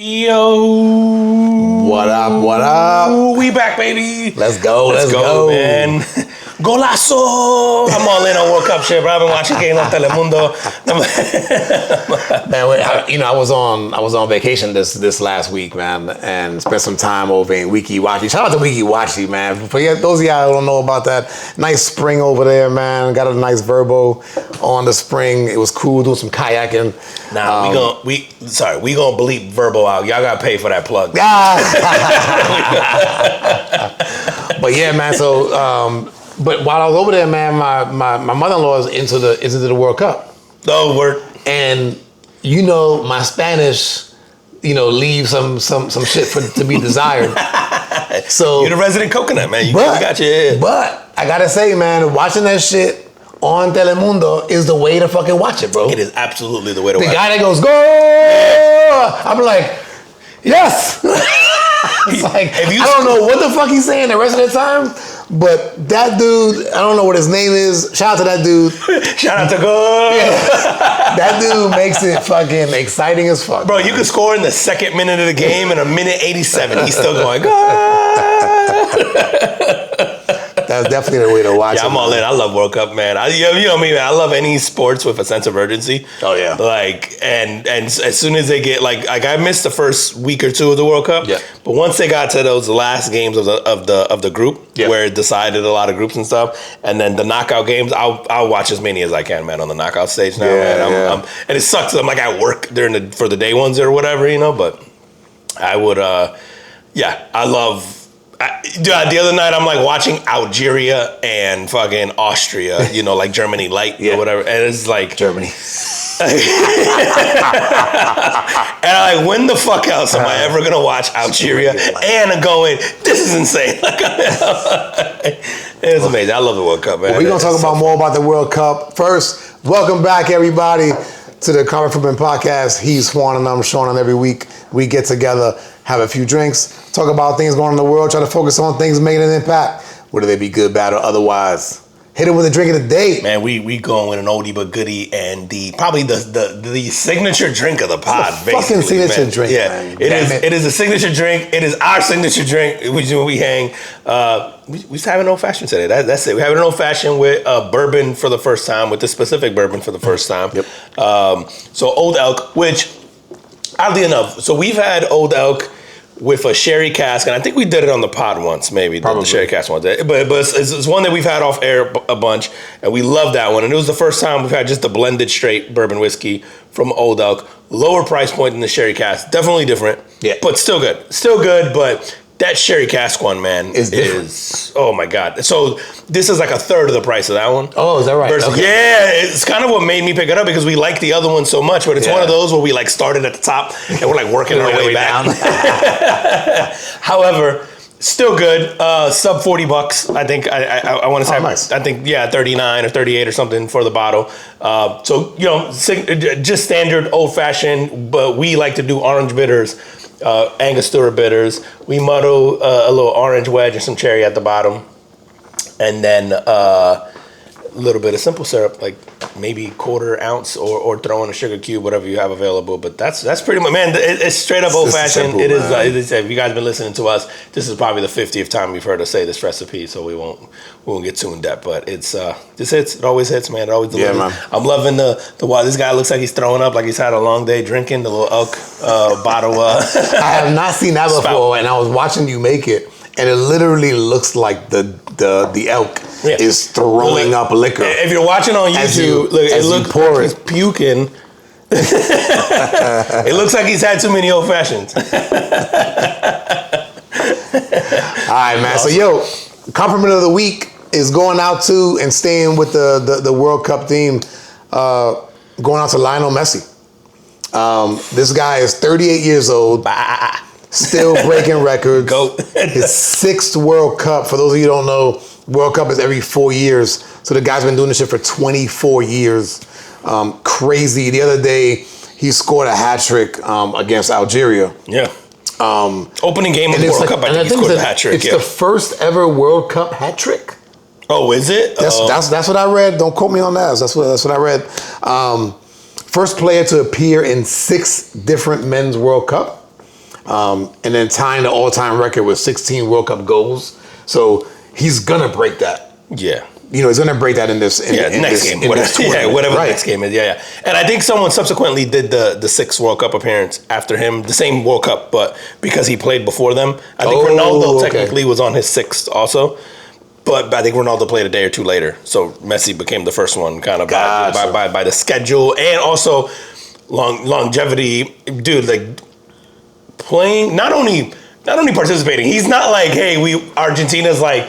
Yo. What up? What up? We back, baby. Let's go. Let's go, man. Golazo! I'm all in on World Cup shit, bro. I've been watching games on Telemundo. Man, I was on vacation this last week, man, and spent some time over in Wiki Wachi. Shout out to Wiki Wachi, man. For those of y'all who don't know about that, nice spring over there, man. Got a nice verbo on the spring. It was cool doing some kayaking. Nah, we gonna bleep Verbo out. Y'all gotta pay for that plug. But yeah, man. So, but while I was over there, man, my mother-in-law is into the World Cup. Oh, word. And my Spanish, leaves some shit to be desired. So you're the resident coconut, man. You got your head. But I gotta say, man, watching that shit on Telemundo is the way to fucking watch it, bro. It is absolutely the way to watch it. The guy that goes, go! I'm like, yes! It's like, I don't know what the fuck he's saying the rest of the time, but that dude, I don't know what his name is. Shout out to that dude. Shout out to go! Yeah. That dude makes it fucking exciting as fuck. Bro, you could score in the second minute of the game in a minute 87. He's still going, go! That's definitely the way to watch it. Yeah, I'm all in. I love World Cup, man. You know me, man. I love any sports with a sense of urgency. Oh yeah. And as soon as they get I missed the first week or two of the World Cup. Yeah. But once they got to those last games of the group, where it decided a lot of groups and stuff, and then the knockout games, I'll watch as many as I can, man, on the knockout stage now, man. And it sucks. I'm like at work for the day ones or whatever, but I would, I love. The other night I'm like watching Algeria and fucking Austria, like Germany light or whatever, and it's like Germany. And I'm like, when the fuck else am I ever gonna watch Algeria? And I'm going, this is insane. It's amazing. I love the World Cup, man. Well, we're gonna talk more about the World Cup. First, welcome back everybody to the Carpet Footman Podcast. He's Juan and I'm Sean, and every week we get together, have a few drinks, talk about things going on in the world, try to focus on things making an impact, whether they be good, bad, or otherwise. Hit it with a drink of the day. Man, we going with an oldie but goodie, and probably the signature drink of the pod, fucking signature drink, man. It is a signature drink. It is our signature drink, which we hang. We just having an old fashioned today. That's it. We're having an old fashioned with bourbon for the first time, with this specific bourbon for the first time. Yep. So Old Elk, which oddly enough, so we've had Old Elk with a sherry cask, and I think we did it on the pod once, maybe the sherry cask one. But it's one that we've had off air a bunch, and we love that one. And it was the first time we've had just a blended straight bourbon whiskey from Old Elk. Lower price point than the sherry cask, definitely different. Yeah, but still good, But that sherry cask one, man, is oh my god. So this is like a third of the price of that one. Oh, is that right? Okay. Yeah, it's kind of what made me pick it up because we like the other one so much, but it's one of those where we started at the top and we're working our way back. However, still good. Sub $40. I think I want to say. Nice. I think 39 or 38 or something for the bottle. So just standard old fashioned, but we like to do orange bitters. Angostura bitters. We muddle a little orange wedge and some cherry at the bottom, and then a little bit of simple syrup, like maybe quarter ounce, or throw in a sugar cube, whatever you have available. But that's pretty much, man. It's straight up old fashioned. It is. If you guys been listening to us, this is probably the 50th time you've heard us say this recipe, so we won't get too in depth. But it's this hits. It always hits, man. It always delivers. Yeah, man. I'm loving the wow. This guy looks like he's throwing up, like he's had a long day drinking the little Elk bottle. I have not seen that before, and I was watching you make it, and it literally looks like the Elk is throwing up liquor. If you're watching on YouTube, it looks like he's puking. It looks like he's had too many old fashions. All right, man. So, compliment of the week is going out to, and staying with the World Cup theme, going out to Lionel Messi. This guy is 38 years old. Still breaking records. Goat. His 6th World Cup. For those of you who don't know, World Cup is every 4 years. So the guy's been doing this shit for 24 years. Crazy. The other day, he scored a hat trick against Algeria. Yeah. Opening game of the World Cup, I think he scored a hat trick. It's the first ever World Cup hat trick. Oh, is it? That's what I read. Don't quote me on that. That's what I read. First player to appear in 6 different men's World Cup. and then tying the all-time record with 16 World Cup goals. So he's gonna break that. Yeah. You know, he's gonna break that in this. Next game. Whatever the next game is. Yeah. And I think someone subsequently did the sixth World Cup appearance after him, the same World Cup, but because he played before them. I think Ronaldo technically was on his sixth also. But I think Ronaldo played a day or two later, so Messi became the first one, kind of by the schedule and also longevity. Dude, like playing, not only participating. He's not like, hey, Argentina's like,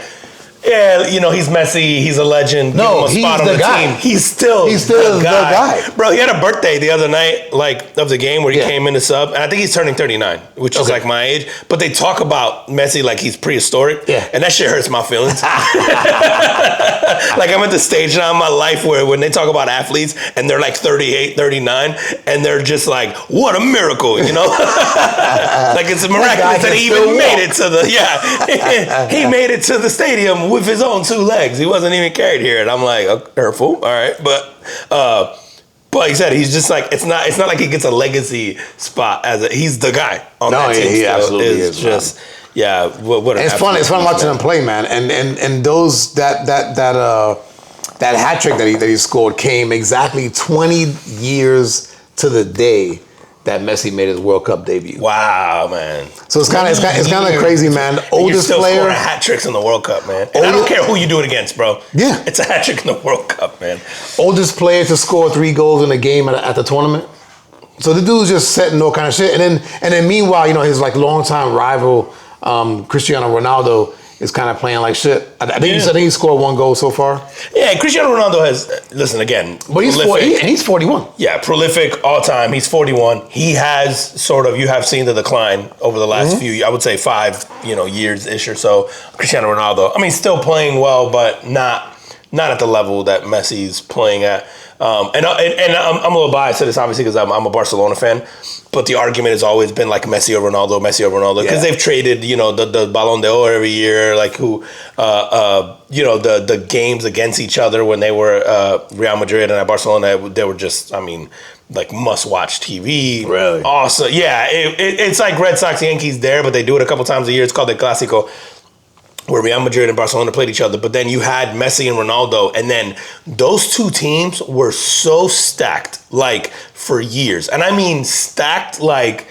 yeah, you know, he's Messi, he's a legend. No, he's the guy. He's still the guy. Bro, he had a birthday the other night, like, of the game where he came in to sub, and I think he's turning 39, which is like my age. But they talk about Messi like he's prehistoric, and that shit hurts my feelings. Like, I'm at the stage now in my life where when they talk about athletes and they're like 38, 39, and they're just like, what a miracle, you know? Like, it's miraculous that he even made it to he made it to the stadium with his own two legs. He wasn't even carried here, and I'm like, hurtful, all right, but like you said, he's just like, it's not like he gets a legacy spot he's the guy on that team. He absolutely is. Just what an it's fun watching him play, man, and those that hat trick that he scored came exactly 20 years to the day that Messi made his World Cup debut. Wow, man! So it's kind of crazy, man. Oldest You're still player, scoring hat tricks in the World Cup, man. And I don't care who you do it against, bro. Yeah, it's a hat trick in the World Cup, man. Oldest player to score 3 goals in a game at the tournament. So the dude's just setting all kind of shit, and then meanwhile, you know, his like longtime rival, Cristiano Ronaldo, is kind of playing like shit. I think he scored 1 goal so far. Yeah, Cristiano Ronaldo has, listen again, but he's 41. Yeah, prolific all time. He's 41. He has you have seen the decline over the last few, I would say 5, years-ish or so. Cristiano Ronaldo, I mean, still playing well, but not at the level that Messi's playing at. And I'm a little biased to this, obviously, because I'm a Barcelona fan. But the argument has always been like Messi or Ronaldo, because they've traded, the Ballon d'Or every year, like the games against each other when they were Real Madrid and at Barcelona, they were just, I mean, like must-watch TV. Really? Awesome. Yeah, it's like Red Sox, Yankees there, but they do it a couple times a year. It's called the Clásico, where Real Madrid and Barcelona played each other. But then you had Messi and Ronaldo, and then those two teams were so stacked, like, for years. And I mean stacked, like,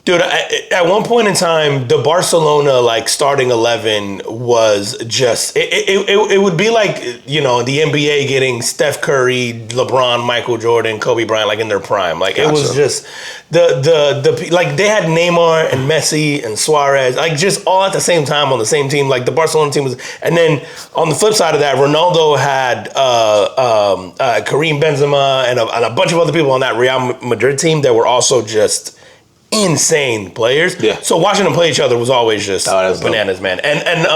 dude, at one point in time, the Barcelona, like, starting 11 was just, it would be like, the NBA getting Steph Curry, LeBron, Michael Jordan, Kobe Bryant, like, in their prime. Like, It was just, like, they had Neymar and Messi and Suarez, like, just all at the same time on the same team. Like, the Barcelona team was, and then on the flip side of that, Ronaldo had Karim Benzema and a bunch of other people on that Real Madrid team that were also just insane players. Yeah. So watching them play each other was always just bananas, man. And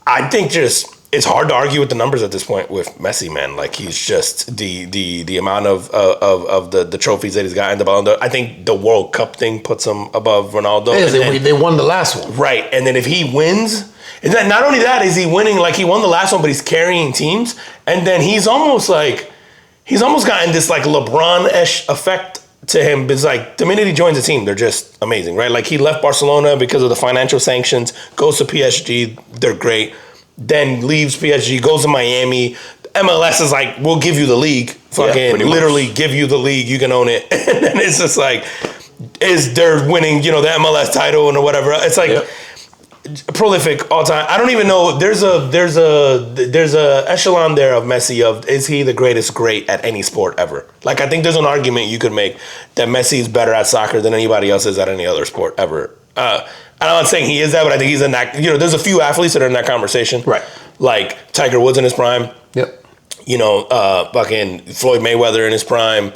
I think just it's hard to argue with the numbers at this point with Messi, man. Like, he's just the amount of the trophies that he's got in the Ballon d'Or. I think the World Cup thing puts him above Ronaldo. Yeah, they won the last one. Right. And then if he wins, and then not only that is he winning, like, he won the last one, but he's carrying teams. And then he's almost gotten this like LeBron-ish effect to him. It's like the minute he joins the team, they're just amazing, right? Like, he left Barcelona because of the financial sanctions, goes to PSG, they're great. Then leaves PSG, goes to Miami. MLS is like, we'll give you the league. Fucking literally give you the league. You can own it. And then it's just like, they're winning, the MLS title and whatever. It's like prolific all time. I don't even know. There's a echelon there of Messi of, is he the greatest great at any sport ever? Like, I think there's an argument you could make that Messi is better at soccer than anybody else is at any other sport ever. I'm not saying he is that, but I think he's in that. There's a few athletes that are in that conversation. Right. Like Tiger Woods in his prime. Yep. Fucking Floyd Mayweather in his prime.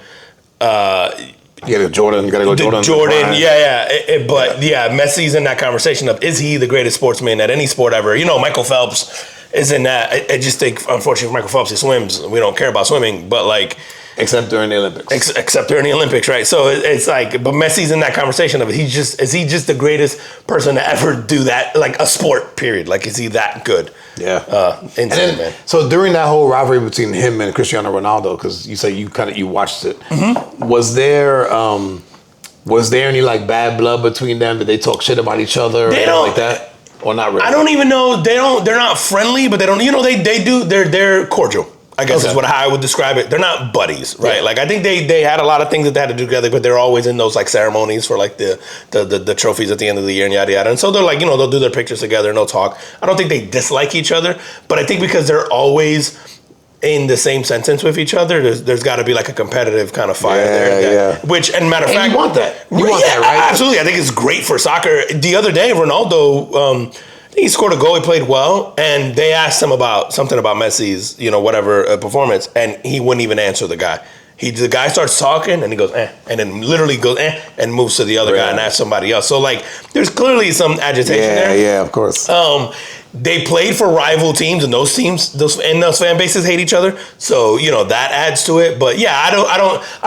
Jordan. Jordan, but Messi's in that conversation of, is he the greatest sportsman at any sport ever? Michael Phelps is in that. I just think, unfortunately for Michael Phelps, he swims. We don't care about swimming, but like, except during the Olympics. Except during the Olympics, right? So it's like, but Messi's in that conversation of, is he just the greatest person to ever do that, like a sport, period? Like, is he that good? Yeah. Insane, man. So during that whole rivalry between him and Cristiano Ronaldo, because you say you watched it, was there Was there any like bad blood between them? Did they talk shit about each other or They anything don't- like that? Or not really? I don't even know. They're not friendly, but they don't. You know, they do. They're cordial. I guess is how I would describe it. They're not buddies, right? Yeah. Like I think they had a lot of things that they had to do together, but they're always in those like ceremonies for like the trophies at the end of the year and yada yada. And so they're like, you know, they'll do their pictures together and they'll talk. I don't think they dislike each other, but I think because they're always in the same sentence with each other, there's got to be like a competitive kind of fire there. Which, and matter of fact, you want that. You want that, right? Absolutely. I think it's great for soccer. The other day, Ronaldo, I think he scored a goal. He played well, and they asked him about something about Messi's, you know, whatever performance, and he wouldn't even answer the guy. The guy starts talking, and he goes, and then literally goes, and moves to the other guy and asks somebody else. So like, there's clearly some agitation there. Yeah, of course. They played for rival teams, and those fan bases hate each other. So you know that adds to it. But yeah, I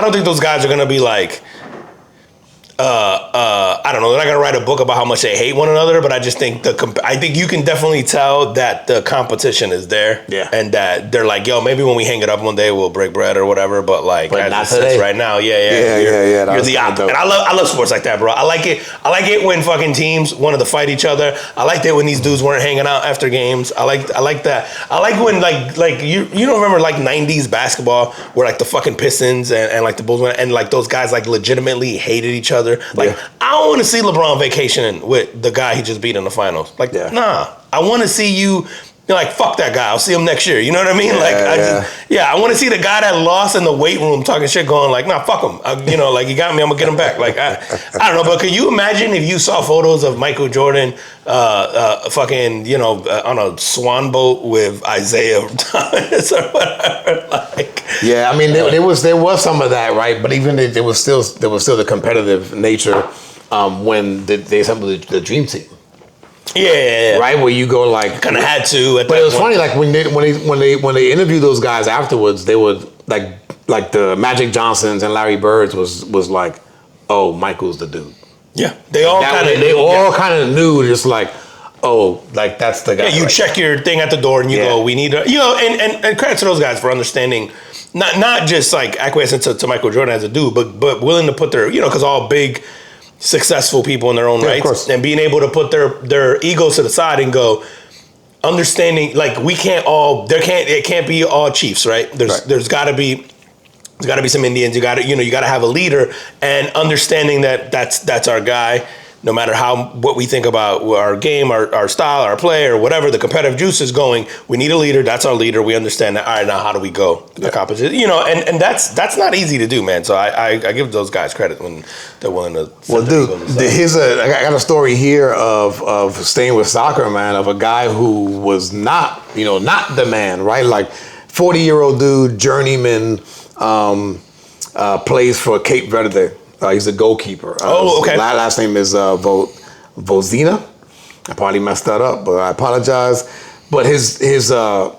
don't think those guys are gonna be like, I don't know. They're not gonna write a book about how much they hate one another. But I just think I think you can definitely tell that the competition is there. Yeah. And that they're like, yo, maybe when we hang it up one day, we'll break bread or whatever. But like, But as not it sits today. right now, Yeah, You're the opposite. And I love sports like that, bro. I like it when fucking teams wanted to fight each other. I liked it when these dudes weren't hanging out after games. I like that. I like when like you don't remember like 90s basketball where like the fucking Pistons and like the Bulls went, and like those guys like legitimately hated each other. Like I don't want to see LeBron vacationing with the guy he just beat in the finals. Like nah, I want to see you. You're like, fuck that guy. I'll see him next year. You know what I mean? I want to see the guy that lost in the weight room talking shit, going like, nah, fuck him. You know, like he got me. I'm gonna get him back. Like I don't know, but can you imagine if you saw photos of Michael Jordan, fucking, you know, on a swan boat with Isaiah Thomas or whatever? Like, yeah, I mean, there was some of that, right? But even there was still the competitive nature when they assembled the dream team. Yeah. Right, where you go like kind of had to. But it was funny, like when they interviewed those guys afterwards, they would like the Magic Johnsons and Larry Birds was like, oh, Michael's the dude. Yeah, they all kind of knew, just like, oh, like that's the guy. Yeah, you check your thing at the door and you go, we need to, you know, and credit to those guys for understanding, not just like acquiescing to Michael Jordan as a dude, but willing to put their, you know, because all big successful people in their own rights, and being able to put their egos to the side and go, understanding like it can't be all Chiefs, right? There's got to be some Indians. You got to have a leader, and understanding that that's our guy. No matter what we think about our game, our style, our play, or whatever the competitive juice is going, we need a leader. That's our leader. We understand that. All right, now how do we go accomplish it? You know, and that's not easy to do, man. So I give those guys credit when they're willing to. Well, dude, I got a story here of staying with soccer, man, of a guy who was not the man, right? Like 40-year-old dude, journeyman, plays for Cape Verde. He's a goalkeeper. Okay. Last name is Vozina. I probably messed that up, but I apologize. But his I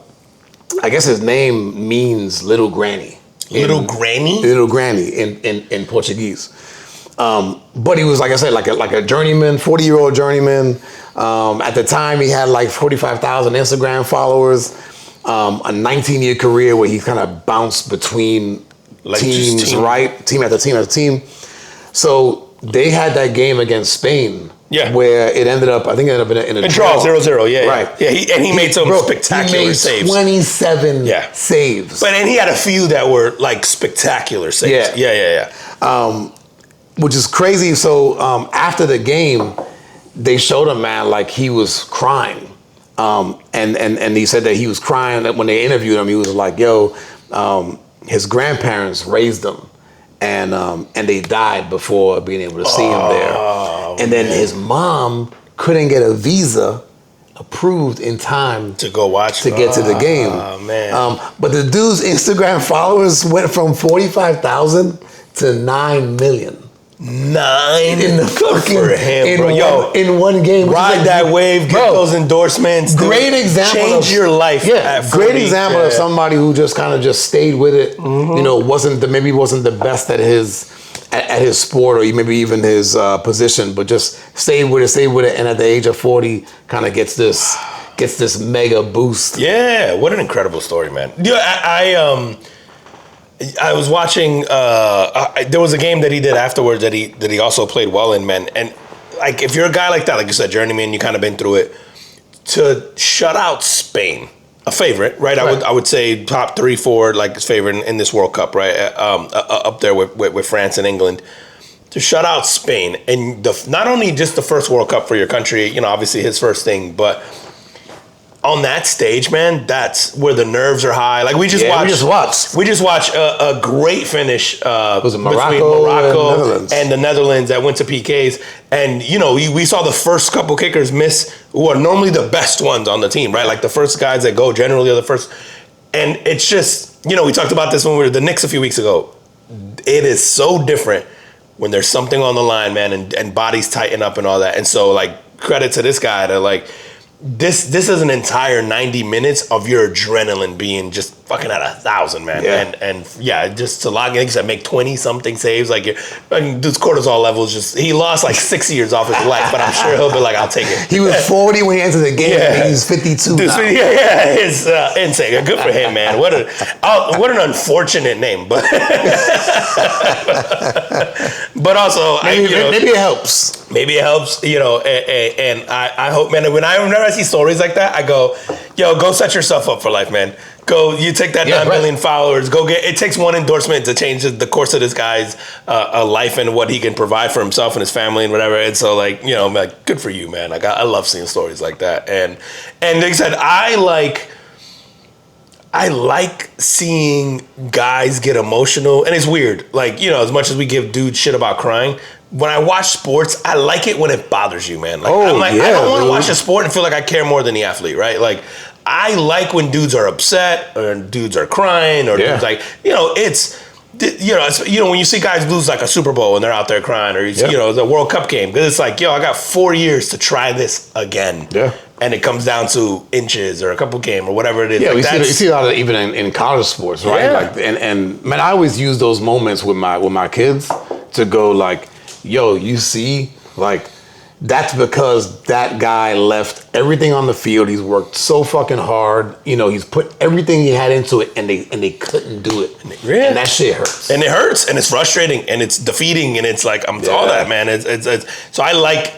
guess his name means little granny. Little granny? Little granny in Portuguese. But he was, like I said, like a journeyman, 40-year-old journeyman. At the time, he had like 45,000 Instagram followers. A 19-year career where he kind of bounced between teams, right? Team after team after team. So they had that game against Spain, where it ended up, I think it ended up in a draw. 0-0, yeah. Right. Yeah, he made some spectacular saves. 27 saves. But and he had a few that were like spectacular saves. Yeah. Which is crazy. So after the game, they showed him, man, like he was crying. And he said that he was crying when they interviewed him. He was like, yo, his grandparents raised him. And they died before being able to see him there. And then his mom couldn't get a visa approved in time to go watch to get to the game. Oh man! But the dude's Instagram followers went from 45,000 to 9 million. 9 in the fucking for him, bro. In one game. Ride that wave, get those endorsements. Great example. Change your life. Yeah, great example of somebody who just kind of stayed with it. Mm-hmm. You know, wasn't the best at his sport or maybe even his position, but just stayed with it, and at the age of 40, kind of gets this mega boost. Yeah, what an incredible story, man. Yeah, I was watching. There was a game that he did afterwards that he also played well in, man. And like, if you're a guy like that, like you said, journeyman, you kind of been through it. To shut out Spain, a favorite, right? I would say top 3, 4, like his favorite in this World Cup, right? Up there with France and England. To shut out Spain, and not only just the first World Cup for your country, you know, obviously his first thing, but on that stage, man, that's where the nerves are high. Like we just watched a great finish was it between Morocco and the Netherlands that went to PKs. And you know, we saw the first couple kickers miss, who are normally the best ones on the team, right? Like the first guys that go generally are the first. And it's just, you know, we talked about this when we were at the Knicks a few weeks ago. It is so different when there's something on the line, man, and bodies tighten up and all that. And so, like, credit to this guy to like. This is an entire 90 minutes of your adrenaline being just fucking at 1,000, man. Yeah. And yeah, just to log in, like I make 20 something saves. Like, this cortisol level is just, he lost like 6 years off his life, but I'm sure he'll be like, I'll take it. He was 40 when he entered the game, and he's 52 now. Yeah, it's insane. Good for him, man. What an unfortunate name, but but also maybe it helps. Maybe it helps, you know, and I hope, man, whenever I see stories like that, I go, yo, go set yourself up for life, man. Go, you take that 9 million followers, go get, it takes one endorsement to change the course of this guy's life and what he can provide for himself and his family and whatever. And so, like, you know, like, good for you, man. Like, I love seeing stories like that. And like I said, I like seeing guys get emotional, and it's weird. Like, you know, as much as we give dudes shit about crying, when I watch sports, I like it when it bothers you, man. Like, I'm like, I don't want to watch a sport and feel like I care more than the athlete, right? Like, I like when dudes are upset or dudes are crying or dudes like, you know, when you see guys lose like a Super Bowl and they're out there crying, or you know, the World Cup game, because it's like, yo, I got 4 years to try this again. Yeah. And it comes down to inches or a couple game or whatever it is. Yeah, like you see a lot of even in college sports, right? Yeah. Like, and man, I always use those moments with my kids to go like, yo, you see, like, that's because that guy left everything on the field. He's worked so fucking hard. You know, he's put everything he had into it, and they couldn't do it. Yeah. And that shit hurts. And it hurts, and it's frustrating, and it's defeating, and it's like, it's all that, man. It's so I like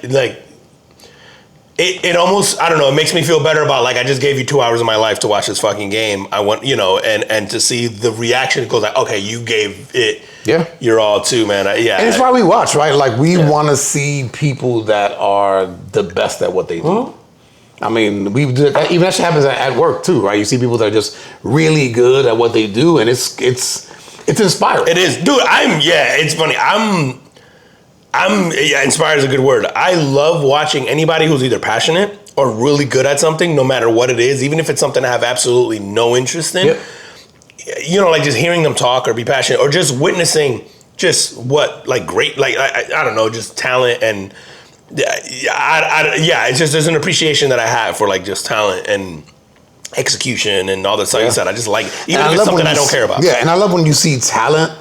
it almost, I don't know, it makes me feel better about, like, I just gave you 2 hours of my life to watch this fucking game. I want, you know, and to see the reaction. It goes like, okay, you gave it your all too, man. And it's why we watch, right? Like, we want to see people that are the best at what they do. Mm-hmm. I mean, we do that, even that shit happens at work too, right? You see people that are just really good at what they do, and it's inspiring. It is, dude. It's funny. Inspired is a good word. I love watching anybody who's either passionate or really good at something, no matter what it is, even if it's something I have absolutely no interest in. Yep. You know, like just hearing them talk or be passionate, or just witnessing just what, like, great, like, I don't know, just talent. And it's just, there's an appreciation that I have for, like, just talent and execution and all the stuff you said. I just like, even if it's something I don't care about. Yeah, and I love when you see talent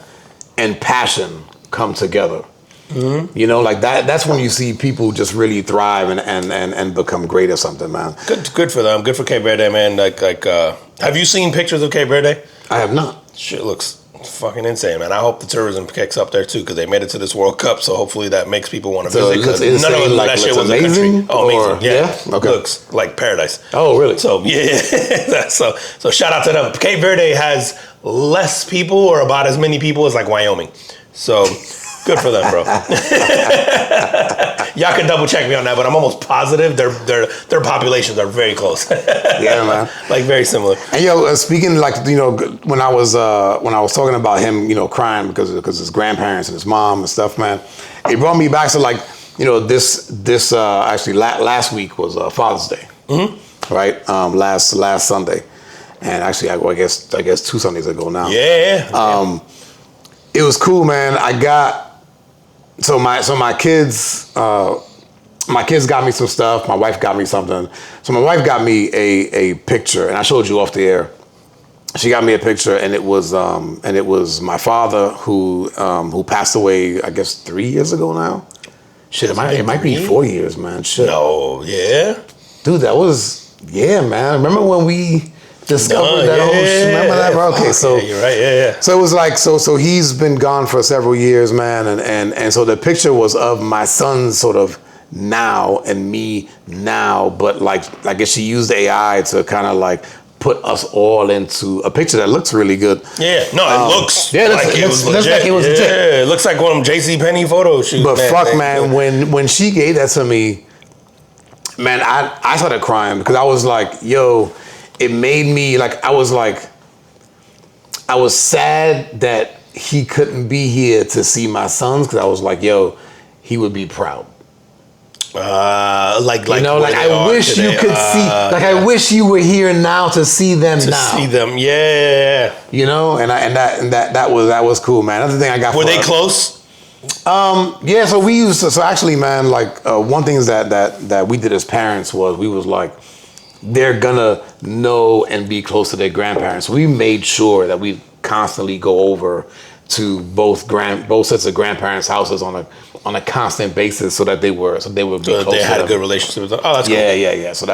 and passion come together. Mm-hmm. You know, like that's when you see people just really thrive and become great at something, man. Good for them. Good for Cape Verde, man. Like have you seen pictures of Cape Verde? I have not. Shit looks fucking insane, man. I hope the tourism kicks up there too, because they made it to this World Cup, so hopefully that makes people want to visit. Because none of that shit was amazing. A country. Oh, amazing! Yeah. Okay. Looks like paradise. Oh, really? So yeah. so shout out to them. Cape Verde has less people, or about as many people as like Wyoming. So. Good for them, bro. Y'all can double check me on that, but I'm almost positive their populations are very close. Yeah, man. Like very similar. And yo, speaking, like, you know, when I was talking about him, you know, crying because his grandparents and his mom and stuff, man, it brought me back to, like, you know, this actually last week was Father's Day, right? Last Sunday, and actually I guess 2 Sundays ago now. Yeah. It was cool, man. I got. So my kids got me some stuff. My wife got me something. So my wife got me a picture, and I showed you off the air. She got me a picture, and it was my father who passed away, I guess 3 years ago now. Shit, it might be 4 years, man. Shit. No, yeah, dude, that was man. Remember when we discovered that whole shit. Remember that, bro? Okay, so yeah, you're right. Yeah. So it was like so he's been gone for several years, man, and so the picture was of my son sort of now and me now, but like I guess she used AI to kind of like put us all into a picture that looks really good. Yeah, no, it looks yeah, like it was legit. Like it was yeah, legit. it looks like one of them JCPenney photo shoots. But fuck, man, when she gave that to me, man, I started crying because I was like, yo, it made me like I was sad that he couldn't be here to see my sons because I was like, yo, he would be proud. Like you know, like I wish today. you could see, like I wish you were here now to see them to now. see them, yeah. You know, and that was cool, man. That's the thing I got. Were for they us. close? Yeah. So we used to. So actually, man, like one thing is that we did as parents was we was like, they're gonna know and be close to their grandparents. We made sure that we constantly go over to both sets of grandparents' houses on a constant basis, so that they would be close. They had to a good relationship with them. Oh, that's cool. Yeah. So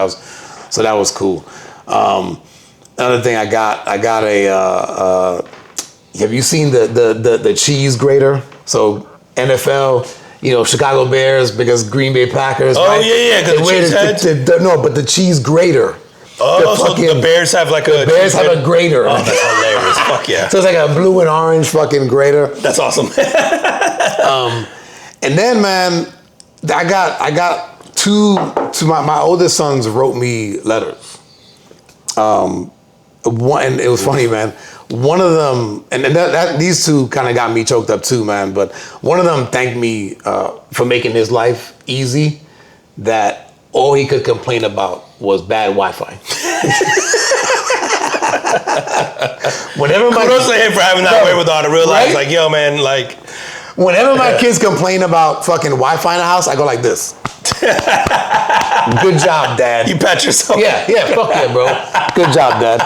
that was cool. Another thing I got a. Have you seen the cheese grater? So NFL, you know, Chicago Bears because Green Bay Packers. Oh right? yeah, because the cheese heads. No, but the cheese grater. Oh, so the Bears have like a... Bears have a grater. Oh, that's hilarious. Fuck yeah. So it's like a blue and orange fucking grater. That's awesome. And then, man, I got two... My oldest sons wrote me letters. One, and it was funny, man. One of them... And these two kind of got me choked up too, man. But one of them thanked me for making his life easy, that all he could complain about was bad Wi-Fi. Whenever my kudos to him for having that wherewithal to realize, like, yo, man, like... Whenever my kids complain about fucking Wi-Fi in the house, I go like this. Good job, Dad. You pat yourself. Yeah, fuck yeah, bro. Good job, Dad.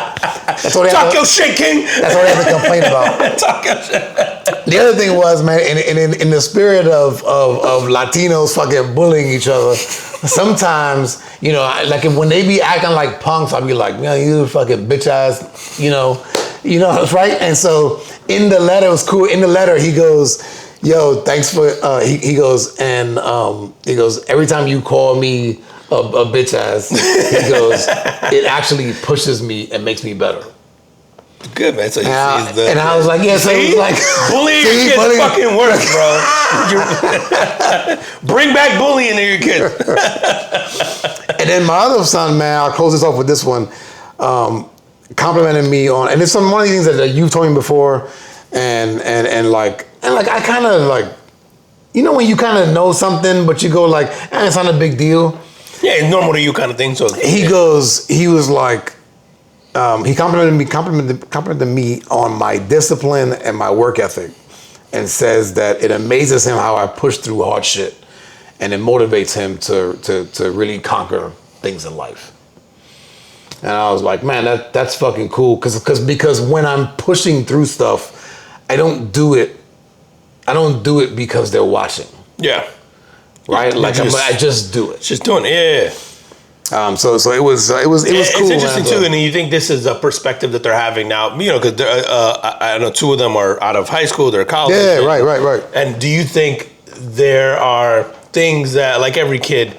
That's what they Talk your shit, King. That's what they have to complain about. Talk your shit. The other thing was, man, in the spirit of Latinos fucking bullying each other, sometimes, you know, like when they be acting like punks, I'll be like, man, you fucking bitch ass, you know, right? And so in the letter, it was cool. In the letter, he goes, yo, thanks for, he goes, every time you call me a bitch ass, he goes, it actually pushes me and makes me better. Good, man. So and I was like, yeah, so it was like... Bullying your kids fucking works, bro. Bring back bullying to your kids. And then my other son, man, I'll close this off with this one, complimented me on, and it's one of the things that you've told me before, and like I kind of like, you know when you kind of know something, but you go like, it's not a big deal. Yeah, it's normal to you kind of thing. So he was like, he complimented me on my discipline and my work ethic, and says that it amazes him how I push through hard shit, and it motivates him to really conquer things in life. And I was like, man, that's fucking cool, because when I'm pushing through stuff, I don't do it because they're watching. Yeah. Right? Like I just do it. Just doing it. Yeah. So it was cool. It's interesting man, too, and you think this is a perspective that they're having now, you know, because I know two of them are out of high school, they're college. Yeah, right. And do you think there are things that, like every kid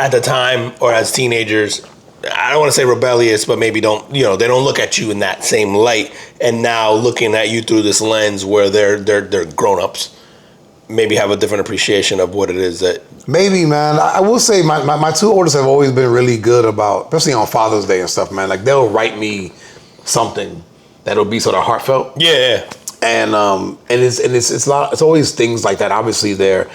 at the time or as teenagers, I don't want to say rebellious, but maybe they don't look at you in that same light, and now looking at you through this lens where they're grown-ups, maybe have a different appreciation of what it is that... Maybe, man. I will say my two oldest have always been really good about, especially on Father's Day and stuff, man. Like they'll write me something that'll be sort of heartfelt. Yeah. And it's always things like that. Obviously, their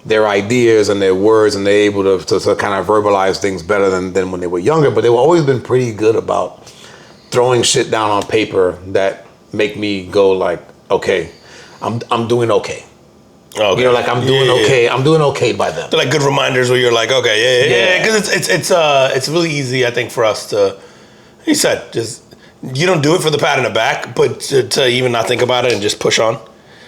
ideas and their words, and they're able to kind of verbalize things better than when they were younger. But they've always been pretty good about throwing shit down on paper that make me go like, okay, I'm doing okay. Okay. You know, like I'm doing okay. Yeah. I'm doing okay by them. They're like good reminders where you're like, okay, yeah. Because it's really easy, I think, for us to, he said, just you don't do it for the pat in the back, but to even not think about it and just push on.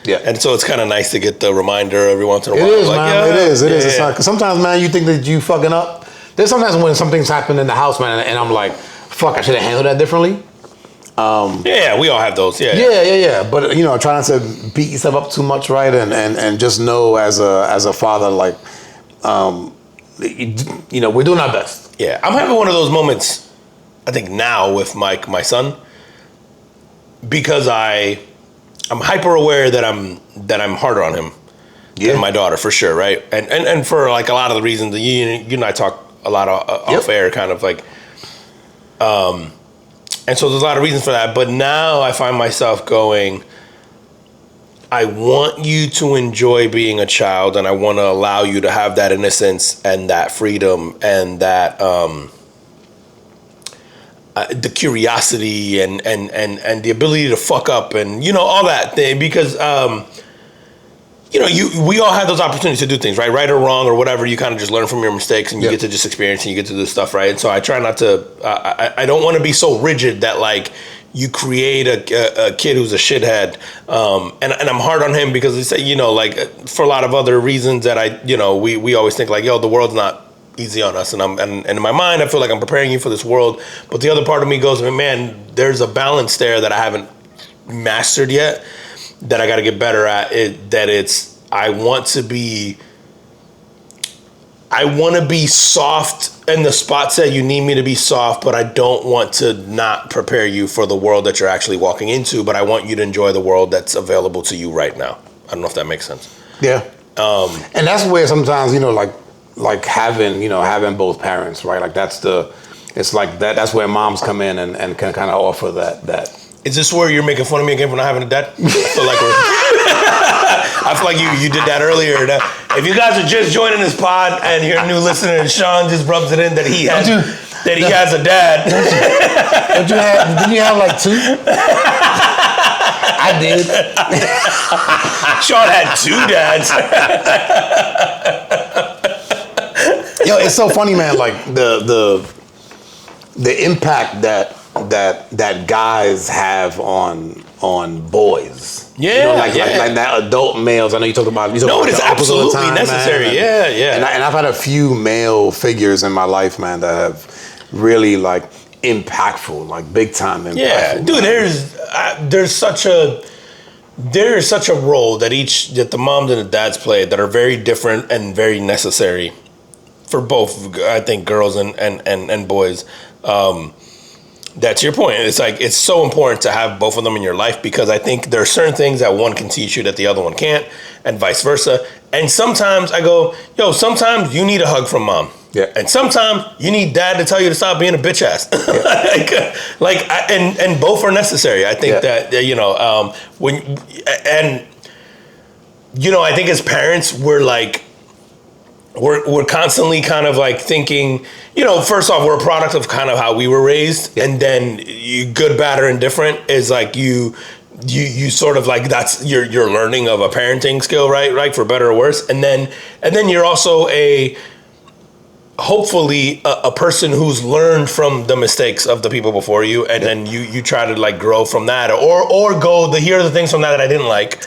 Yeah. And so it's kind of nice to get the reminder every once in a while. It is, like, man. It is. It's not, 'cause sometimes, man, you think that you fucking up. There's sometimes when something's happened in the house, man, and I'm like, fuck, I should have handled that differently. Yeah, we all have those. Yeah. Yeah. But try not to beat yourself up too much, right? And just know as a father, like, we're doing our best. Yeah, I'm having one of those moments, I think now with my son, because I'm hyper aware that I'm harder on him than my daughter, for sure, right? And for like a lot of the reasons that you and I talk a lot off air, kind of like, and so there's a lot of reasons for that. But now I find myself going, I want you to enjoy being a child, and I want to allow you to have that innocence and that freedom and that the curiosity and the ability to fuck up and all that thing, because we all have those opportunities to do things, right or wrong or whatever. You kind of just learn from your mistakes, and you get to just experience, and you get to do stuff, right? And so I try not to. I don't want to be so rigid that like you create a kid who's a shithead, and I'm hard on him because they say like for a lot of other reasons that we always think like, yo, the world's not easy on us, and in my mind I feel like I'm preparing you for this world, but the other part of me goes, man, there's a balance there that I haven't mastered yet, that I got to get better at. I want to be soft in the spots that you need me to be soft, but I don't want to not prepare you for the world that you're actually walking into, but I want you to enjoy the world that's available to you right now. I don't know if that makes sense. Yeah. And that's where sometimes, like having both parents, right? Like that's that's where moms come in and can kind of offer that. Is this where you're making fun of me again for not having a dad? I feel like you did that earlier. If you guys are just joining this pod and you're a new listener, and Sean just rubs it in that he has a dad. Did you have like two? I did. Sean had two dads. Yo, it's so funny, man. Like the impact that guys have on boys. Yeah, like that adult males. I know you talked about. It is absolutely necessary. Man. Yeah. And I've had a few male figures in my life, man, that have really like impactful, like big time impactful. Yeah, dude. There's such a role that the moms and the dads play that are very different and very necessary for both, I think, girls and boys. That's your point. It's like, it's so important to have both of them in your life, because I think there are certain things that one can teach you that the other one can't, and vice versa. And sometimes I go, yo, sometimes you need a hug from mom. Yeah. And sometimes you need dad to tell you to stop being a bitch ass. And both are necessary. I think that, I think as parents, we're constantly kind of like thinking, first off, we're a product of kind of how we were raised, and then good, bad, or indifferent is like you sort of like, that's your learning of a parenting skill, right, for better or worse, and then you're also hopefully a person who's learned from the mistakes of the people before you, and then you try to like grow from that, or go, here are the things from that I didn't like,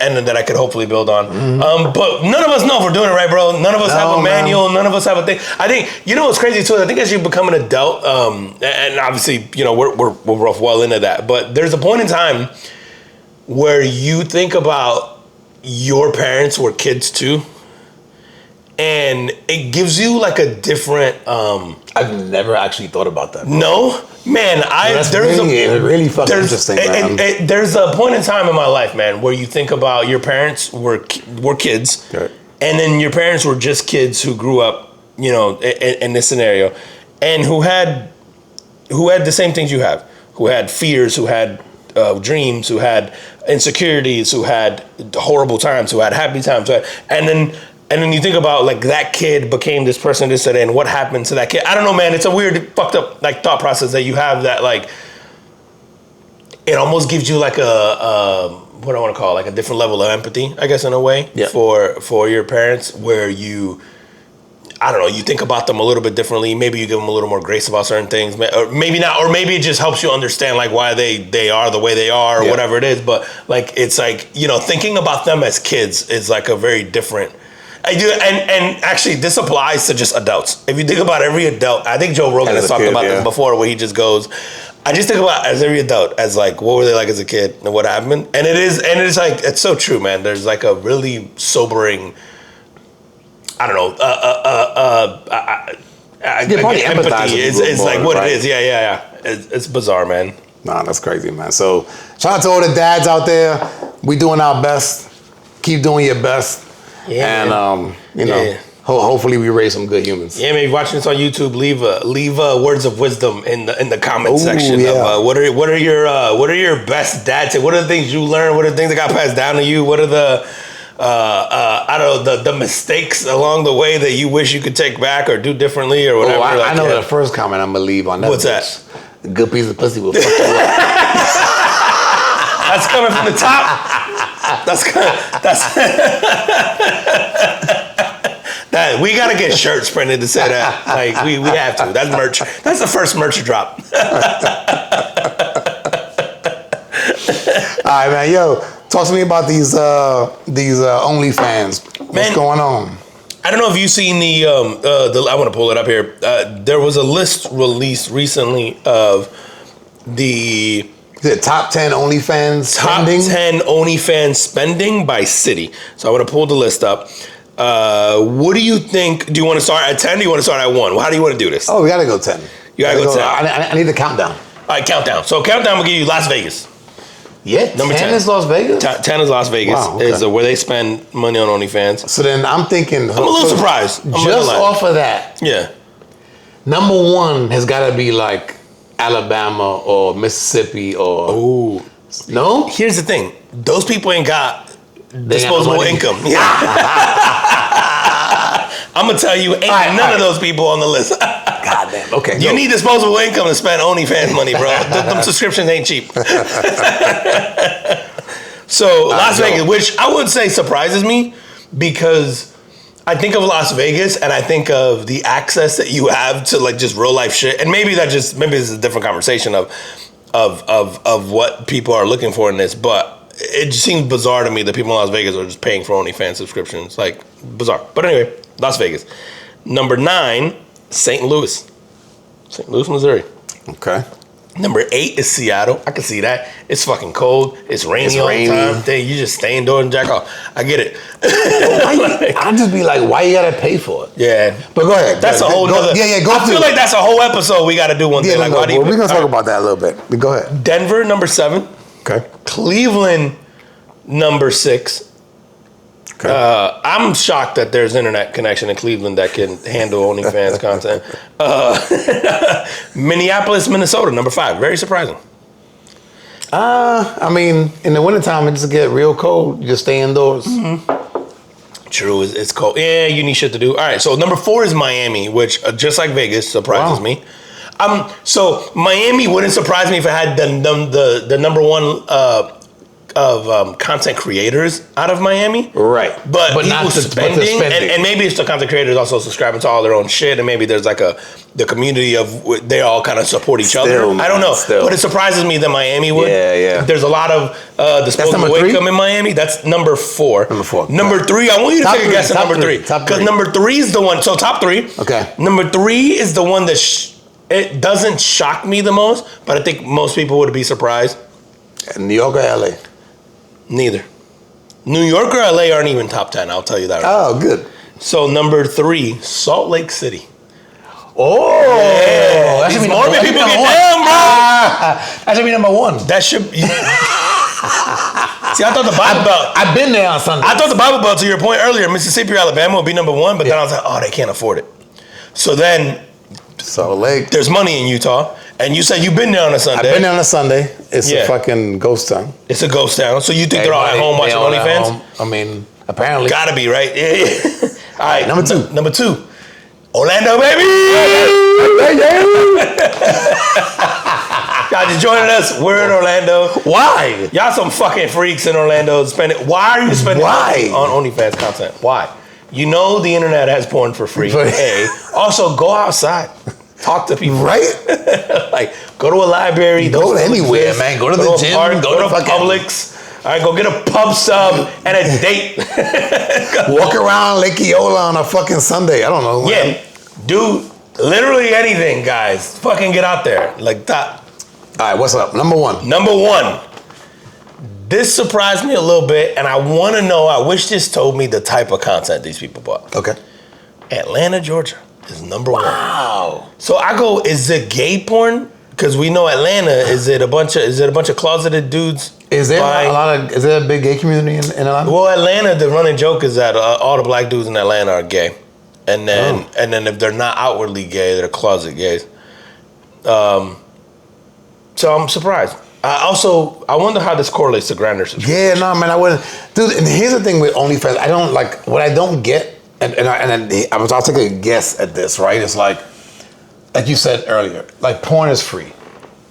and that I could hopefully build on. Mm-hmm. But none of us know if we're doing it right, bro. None of us have a manual. None of us have a thing. I think, what's crazy too, I think as you become an adult, and obviously, we're both well into that, but there's a point in time where you think about your parents were kids too, and it gives you like a different... I've never actually thought about that, bro. No? Man, really fucking interesting, man. There's a point in time in my life, man, where you think about your parents were kids, right, and then your parents were just kids who grew up, in this scenario, and who had the same things you have, who had fears, who had dreams, who had insecurities, who had horrible times, who had happy times, and then you think about like that kid became this person, this and and what happened to that kid. I don't know, man. It's a weird, fucked up like thought process that you have, that like it almost gives you like what I want to call like a different level of empathy, I guess, in a way, for your parents, where you think about them a little bit differently. Maybe you give them a little more grace about certain things, or maybe not, or maybe it just helps you understand like why they are the way they are, or whatever it is. But like, it's like, thinking about them as kids is like a very different. I do, and actually, this applies to just adults. If you think about every adult, I think Joe Rogan has talked about this before, where he just goes, I just think about as every adult as like, what were they like as a kid and what happened? And it's like, it's so true, man. There's like a really sobering, I don't know, empathy is like what it is. Yeah. It's bizarre, man. Nah, that's crazy, man. So shout out to all the dads out there. We doing our best. Keep doing your best. Yeah, and you know, hopefully we raise some good humans. Yeah, maybe watching this on YouTube, leave words of wisdom in the comment section. Yeah. Of, what are your best dad tips? What are the things you learned? What are the things that got passed down to you? What are the I don't know, the mistakes along the way that you wish you could take back or do differently or whatever? I know the first comment I'm gonna leave on that. What's that? A good piece of pussy will fuck you up. That's coming from the top. That we gotta get shirts printed to say that. Like we have to. That's merch. That's the first merch drop. All right, man. Yo, talk to me about these OnlyFans. What's going on? I don't know if you've seen the I want to pull it up here. There was a list released recently of the top 10 OnlyFans spending? Top 10 OnlyFans spending by city. So I want to pull the list up. What do you think? Do you want to start at 10 or do you want to start at 1? How do you want to do this? Oh, we got to go 10. You got to go 10. I need the countdown. All right, countdown. So countdown will give you Las Vegas. Yeah, number 10 is Las Vegas? 10 is Las Vegas. Wow, okay. Is where they spend money on OnlyFans. So then I'm thinking... I'm a little surprised. Just off of that. Yeah. Number 1 has got to be like Alabama or Mississippi or... Ooh. No? Here's the thing. Those people ain't got disposable income. Yeah. I'm going to tell you, ain't none of those people on the list. God damn. Okay. You need disposable income to spend OnlyFans money, bro. Them subscriptions ain't cheap. So Las Vegas, which I would say surprises me because I think of Las Vegas and I think of the access that you have to like just real life shit. And maybe this is a different conversation of what people are looking for in this, but it just seems bizarre to me that people in Las Vegas are just paying for OnlyFans subscriptions. Like bizarre. But anyway, Las Vegas. Number 9, St. Louis, Missouri. Okay. Number 8 is Seattle. I can see that. It's fucking cold. It's rainy all the time. You just stay indoors and jack off. I get it. I'd just be like, why you gotta pay for it? Yeah. But go ahead. That's a whole nother. Yeah, go I feel like that's a whole episode we gotta do one day. Like, we're gonna talk about that a little bit. But go ahead. Denver, number 7. Okay. Cleveland, number 6. Okay. I'm shocked that there's internet connection in Cleveland that can handle OnlyFans content. Minneapolis, Minnesota, number 5. Very surprising. I mean, in the wintertime, it just get real cold. You just stay indoors. Mm-hmm. True, it's cold. Yeah, you need shit to do. All right, so number 4 is Miami, which just like Vegas surprises me. So Miami wouldn't surprise me if it had the number 1 of content creators out of Miami. Right. But people spending. And maybe it's the content creators also subscribing to all their own shit, and maybe there's like the community of they all kind of support each other. I don't know. But it surprises me that Miami would. Yeah. There's a lot of disposable income in Miami. That's number 4. Number 3, I want you to take a guess at number 3. Because number 3 is the one, so top 3. Okay. Number 3 is the one that it doesn't shock me the most, but I think most people would be surprised. New York or LA? Neither. New York or LA aren't even top 10, I'll tell you that. Oh, good. So number 3, Salt Lake City. Oh, yeah. That should be more people get down, bro. That should be number 1. That should be. See, I thought the Bible Belt. I've been there on Sunday. I thought the Bible Belt, to your point earlier, Mississippi or Alabama would be number 1, but then I was like, oh, they can't afford it. So then, Salt Lake. There's money in Utah. And you said you've been there on a Sunday. I've been there on a Sunday. It's a fucking ghost town. It's a ghost town. So you think they're all at home watching OnlyFans? I mean, apparently. Gotta be, right? Yeah. All right. Number 2. Number 2. Orlando, baby! Y'all just joining us. We're in Orlando. Why? Y'all some fucking freaks in Orlando. Why are you spending money on OnlyFans content? Why? You know the internet has porn for free. Also, go outside. Talk to people. Right? Like, go to a library. Go to anywhere, man. Go to the gym. Go to Publix. All right, go get a pub sub and a date. Walk around Lake Eola on a fucking Sunday. I don't know. Yeah, do literally anything, guys. Fucking get out there like that. All right, what's up? Number one. Number one. This surprised me a little bit, and I want to know. I wish this told me the type of content these people bought. Okay. Atlanta, Georgia is number one. Wow. So I go, is it gay porn? Because we know Atlanta. Is it a bunch of closeted dudes? Is there is there a big gay community in Atlanta? Well, Atlanta, the running joke is that all the black dudes in Atlanta are gay, and then if they're not outwardly gay, they're closet gays. So I'm surprised. I wonder how this correlates to Grindr subscription. Yeah, no, man, I wouldn't. Dude, and here's the thing with OnlyFans. I don't like what I don't get, I'll take a guess at this, right? It's like you said earlier, like porn is free,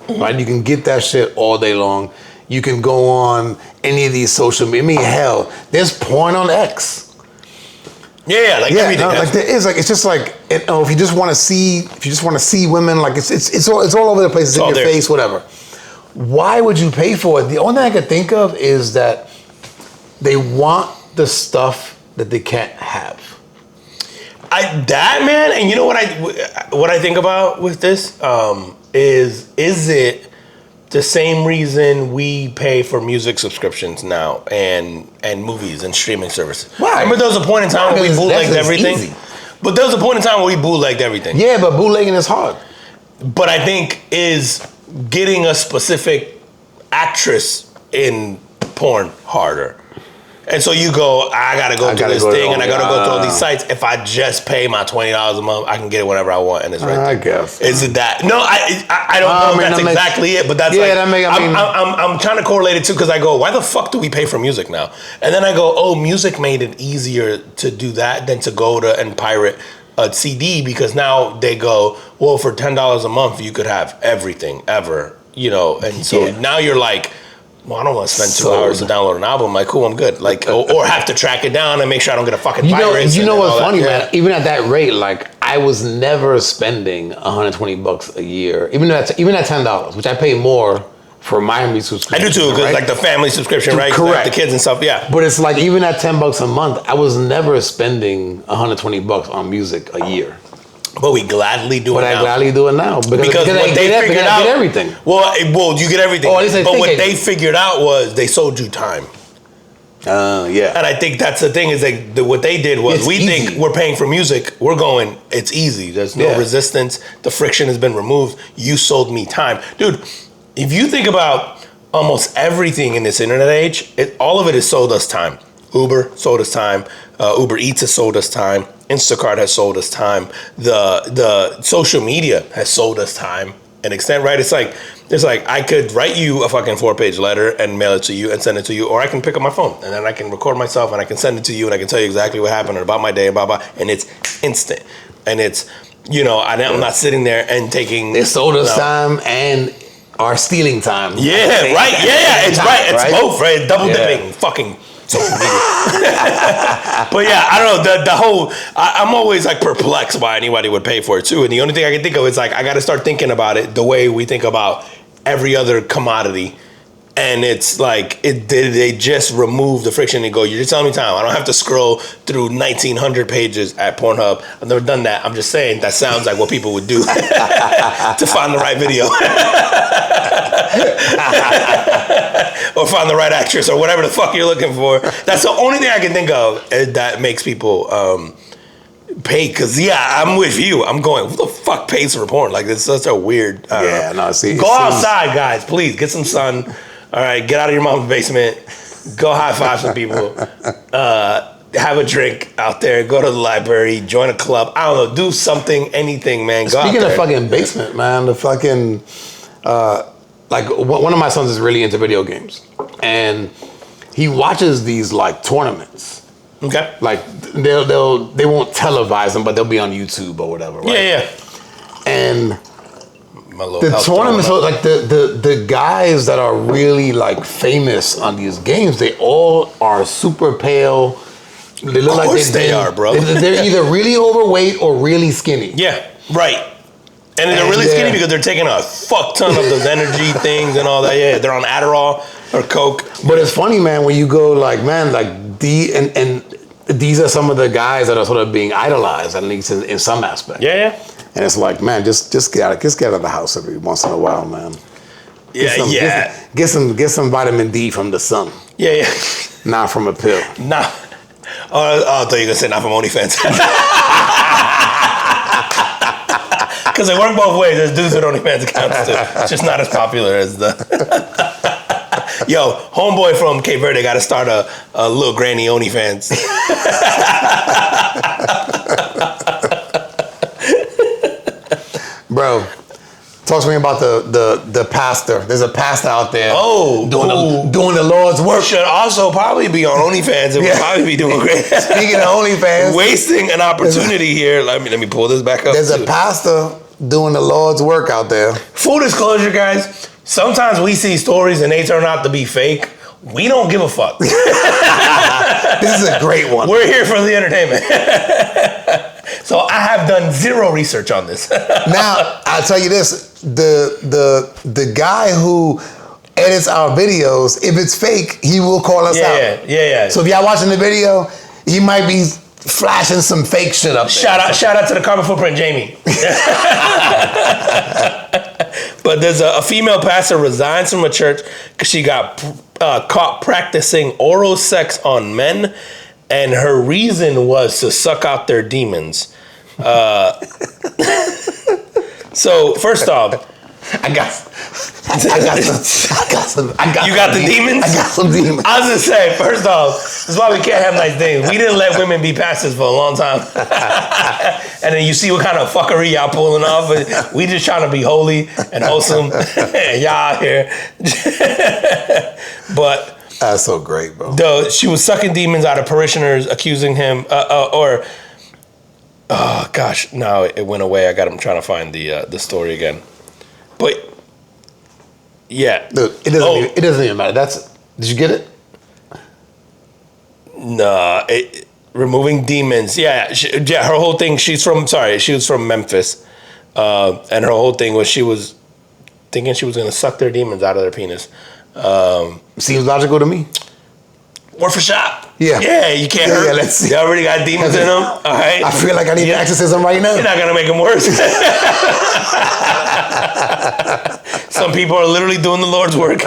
right? You can get that shit all day long. You can go on any of these social media. I mean, hell, there's porn on X. Yeah, everything. No, like there is, like it's just like if you just want to see women, like it's all over the place. It's in your face, whatever. Why would you pay for it? The only thing I could think of is that they want the stuff that they can't have. Man, and you know what I think about with this is it the same reason we pay for music subscriptions now and movies and streaming services? Why? Remember there was a point in time when we bootlegged everything? Easy. But there was a point in time where we bootlegged everything. Yeah, but bootlegging is hard. But I think is getting a specific actress in porn harder. And so you go, I gotta go to this thing and I gotta go to all these sites. If I just pay my $20 a month, I can get it whenever I want and it's right there. I guess. Is it that? No, I don't know if that's exactly it, but that's I'm trying to correlate it too because I go, why the fuck do we pay for music now? And then I go, oh, music made it easier to do that than to go to and pirate a CD because now they go, well, for $10 a month, you could have everything ever, and so now you're like, well, I don't want to spend 2 hours to download an album. Like, cool, I'm good. Like, or have to track it down and make sure I don't get a fucking virus. You know what's funny, man? Even at that rate, like, I was never spending $120 a year. Even at $10, which I pay more for my music subscription. I do too, because right? like the family subscription, right? Correct. Like the kids and stuff, yeah. But it's like even at $10 a month, I was never spending $120 on music a year. But we gladly do it now. But I gladly do it now because what they figured out, get everything. Well, you get everything. Oh, at least but what they figured out was they sold you time. Yeah. And I think that's the thing is what they did was think we're paying for music. We're going, it's easy. There's no resistance. The friction has been removed. You sold me time. Dude, if you think about almost everything in this internet age, all of it has sold us time. Uber sold us time. Uber Eats has sold us time. Instacart has sold us time. The social media has sold us time. An extent, right? It's like I could write you a fucking 4-page letter and mail it to you and send it to you, or I can pick up my phone and then I can record myself and I can send it to you and I can tell you exactly what happened or about my day, and it's instant. And it's I'm not sitting there and taking. They sold us time and are stealing time. Yeah, right. Yeah, it's right. It's both, right? Double dipping, fucking. Social media. But yeah, I don't know, the whole, I'm always like perplexed why anybody would pay for it too. And the only thing I can think of is like, I got to start thinking about it the way we think about every other commodity. And it's like, they just remove the friction and go, you're just telling me time. I don't have to scroll through 1,900 pages at Pornhub. I've never done that. I'm just saying that sounds like what people would do to find the right video. Or find the right actress or whatever the fuck you're looking for. That's the only thing I can think of that makes people pay. Because, I'm with you. I'm going, who the fuck pays for porn? Like, it's such a weird... Go outside, guys. Please, get some sun. All right, get out of your mom's basement. Go high five some people. Have a drink out there. Go to the library. Join a club. I don't know. Do something, anything, man. Go Speaking out there. of fucking basement, man, the fucking... like, one of my sons is really into video games. And he watches these, like, tournaments. Okay. Like, they won't televise them, but they'll be on YouTube or whatever, right? Yeah. And... the tournaments, so like the guys that are really like famous on these games, they all are super pale. They look like they are, bro. They're either really overweight or really skinny. Yeah, right. And they're really skinny because they're taking a fuck ton of those energy things and all that. Yeah, they're on Adderall. or Coke. But it's funny, man, when you go like, man, like and these are some of the guys that are sort of being idolized, at least in some aspect. Yeah. And it's like, man, just get out of the house every once in a while, man. Get some vitamin D from the sun. Yeah. Not from a pill. Nah. Oh, I thought you were gonna say not from OnlyFans. Because they work both ways. There's dudes with OnlyFans accounts too. It's just not as popular as the. Yo, homeboy from Cape Verde got to start a little granny OnlyFans. Bro, talk to me about the pastor. There's a pastor out there. Doing the Lord's work. Should also probably be on OnlyFans. It would probably be doing great. Speaking of OnlyFans, wasting an opportunity here. Let me pull this back up. There's a pastor doing the Lord's work out there. Full disclosure, guys. Sometimes we see stories and they turn out to be fake. We don't give a fuck. This is a great one. We're here for the entertainment. So I have done zero research on this. Now, I'll tell you this. The guy who edits our videos, if it's fake, he will call us out. Yeah. So if y'all watching the video, he might be flashing some fake shit up there. Shout out to the Carbon Footprint, Jamie. But there's a female pastor resigns from a church because she got caught practicing oral sex on men, and her reason was to suck out their demons. So first off, I got some. You got the demons? I got some demons. I was gonna say, first off, this is why we can't have nice things. We didn't let women be pastors for a long time. And then you see what kind of fuckery y'all pulling off. We just trying to be holy and wholesome. And y'all out here. But that's so great, bro. Though she was sucking demons out of parishioners, accusing him, oh gosh, now it went away. I'm trying to find the story again. But yeah, dude, it doesn't even matter. Did you get it? Nah, removing demons. Yeah, her whole thing. She was from Memphis, and her whole thing was she was thinking she was gonna suck their demons out of their penis. Seems logical to me. Worth a shot. Yeah, you can't hurt. Yeah, let's see. They already got demons in them. All right. I feel like I need an exorcism right now. You're not gonna make them worse. Some people are literally doing the Lord's work,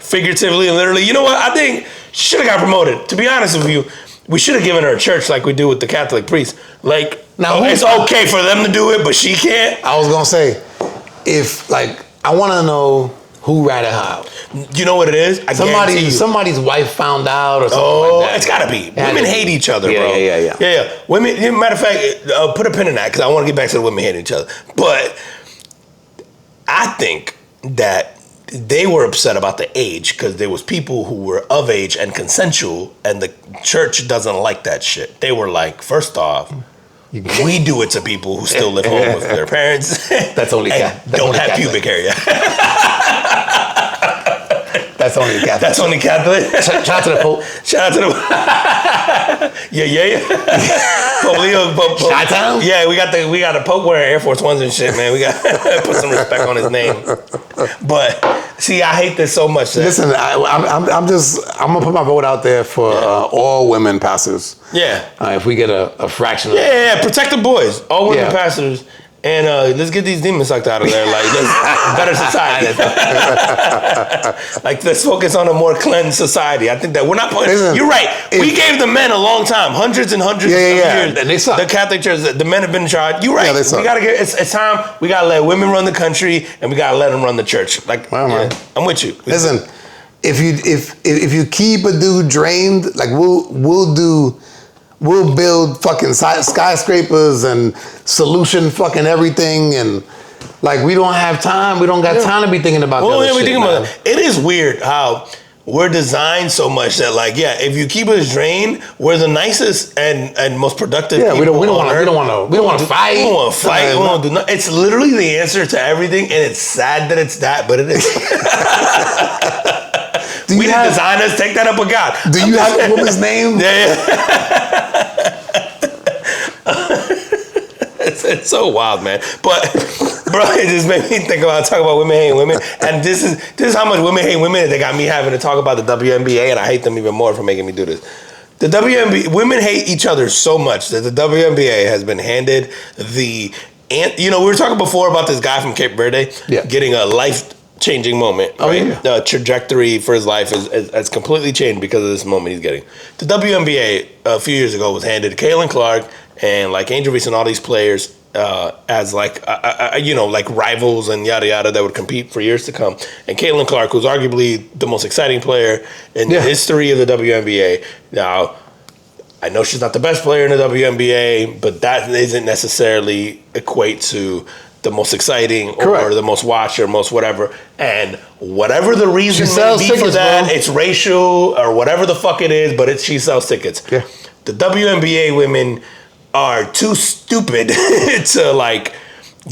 figuratively and literally. You know what? I think she should have got promoted. To be honest with you, we should have given her a church like we do with the Catholic priests. Like, now it's okay for them to do it, but she can't. I was gonna say, I want to know who ratted her out. You know what it is? Somebody's wife found out or something like that. It's gotta be. Women hate each other, bro. Yeah. Women, matter of fact, put a pin in that because I want to get back to the women hating each other. But I think that they were upset about the age because there was people who were of age and consensual, and the church doesn't like that shit. They were like, first off, we do it to people who still live home with their parents. That's only don't have pubic hair yet. That's only Catholic. That's only Catholic. Shout out to the Pope. Shout out to the yeah. Pope Leo. Chi-town? Yeah, we got the Pope wearing Air Force Ones and shit, man. We got put some respect on his name. But see, I hate this so much. Listen, I'm gonna put my vote out there for all women pastors. Yeah. If we get a fraction of protect the boys. All women pastors. And let's get these demons sucked out of there. Like, let's better society. Like, let's focus on a more cleansed society. I think that we're not putting. You're right. We gave the men a long time, hundreds and hundreds of years. And they suck. The Catholic Church, the men have been in charge. You're right. Yeah, they suck. We gotta get. It's time. We gotta let women run the country, and we gotta let them run the church. Like, I'm with you. Listen, if you keep a dude drained, like we'll build fucking skyscrapers and solution fucking everything, and like we don't have time. We don't got time to be thinking about that shit. About it is weird how we're designed so much that if you keep us drained, we're the nicest and most productive. Yeah, people we don't want to fight. We don't want to fight. We don't want to do nothing. It's literally the answer to everything, and it's sad that it's that, but it is. We didn't design us. Take that up with God. Do you have a woman's name? Yeah. It's so wild, man. But Bro, it just made me think about talking about women hating women, and this is how much women hate women. They got me having to talk about the WNBA, and I hate them even more for making me do this. The WNBA, women hate each other so much that the WNBA has been handed the, we were talking before about this guy from Cape Verde getting a life-changing moment. Oh, right? yeah. The trajectory for his life has completely changed because of this moment he's getting. The WNBA a few years ago was handed Caitlin Clark and like Angel Reese and all these players as like rivals and yada yada that would compete for years to come. And Caitlin Clark, who's arguably the most exciting player in the history of the WNBA. Now, I know she's not the best player in the WNBA, but that isn't necessarily equate to the most exciting or the most watched or most whatever. And whatever the reason may be for that, it's racial or whatever the fuck it is, but she sells tickets. Yeah. The WNBA women are too stupid to like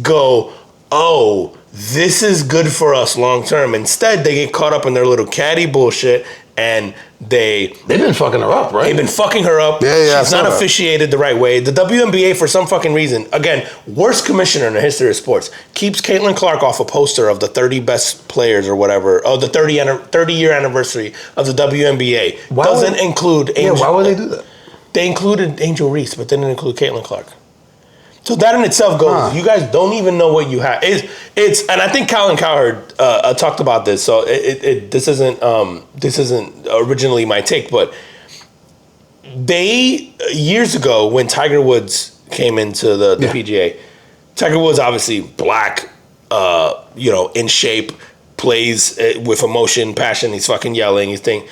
go, oh, this is good for us long term. Instead, they get caught up in their little catty bullshit and they've been fucking her up, right? They've been fucking her up. Yeah, she's not officiated the right way. The WNBA, for some fucking reason, again, worst commissioner in the history of sports, keeps Caitlin Clark off a poster of the 30 best players or whatever, the 30-year anniversary of the WNBA. Doesn't include Angel. Yeah, why would they do that? They included Angel Reese, but they didn't include Caitlin Clark. So that in itself goes, you guys don't even know what you have. It's and I think Colin Cowherd talked about this, so this isn't originally my take, but they, years ago when Tiger Woods came into the PGA, Tiger Woods obviously black, in shape, plays with emotion, passion, he's fucking yelling, he's thinking,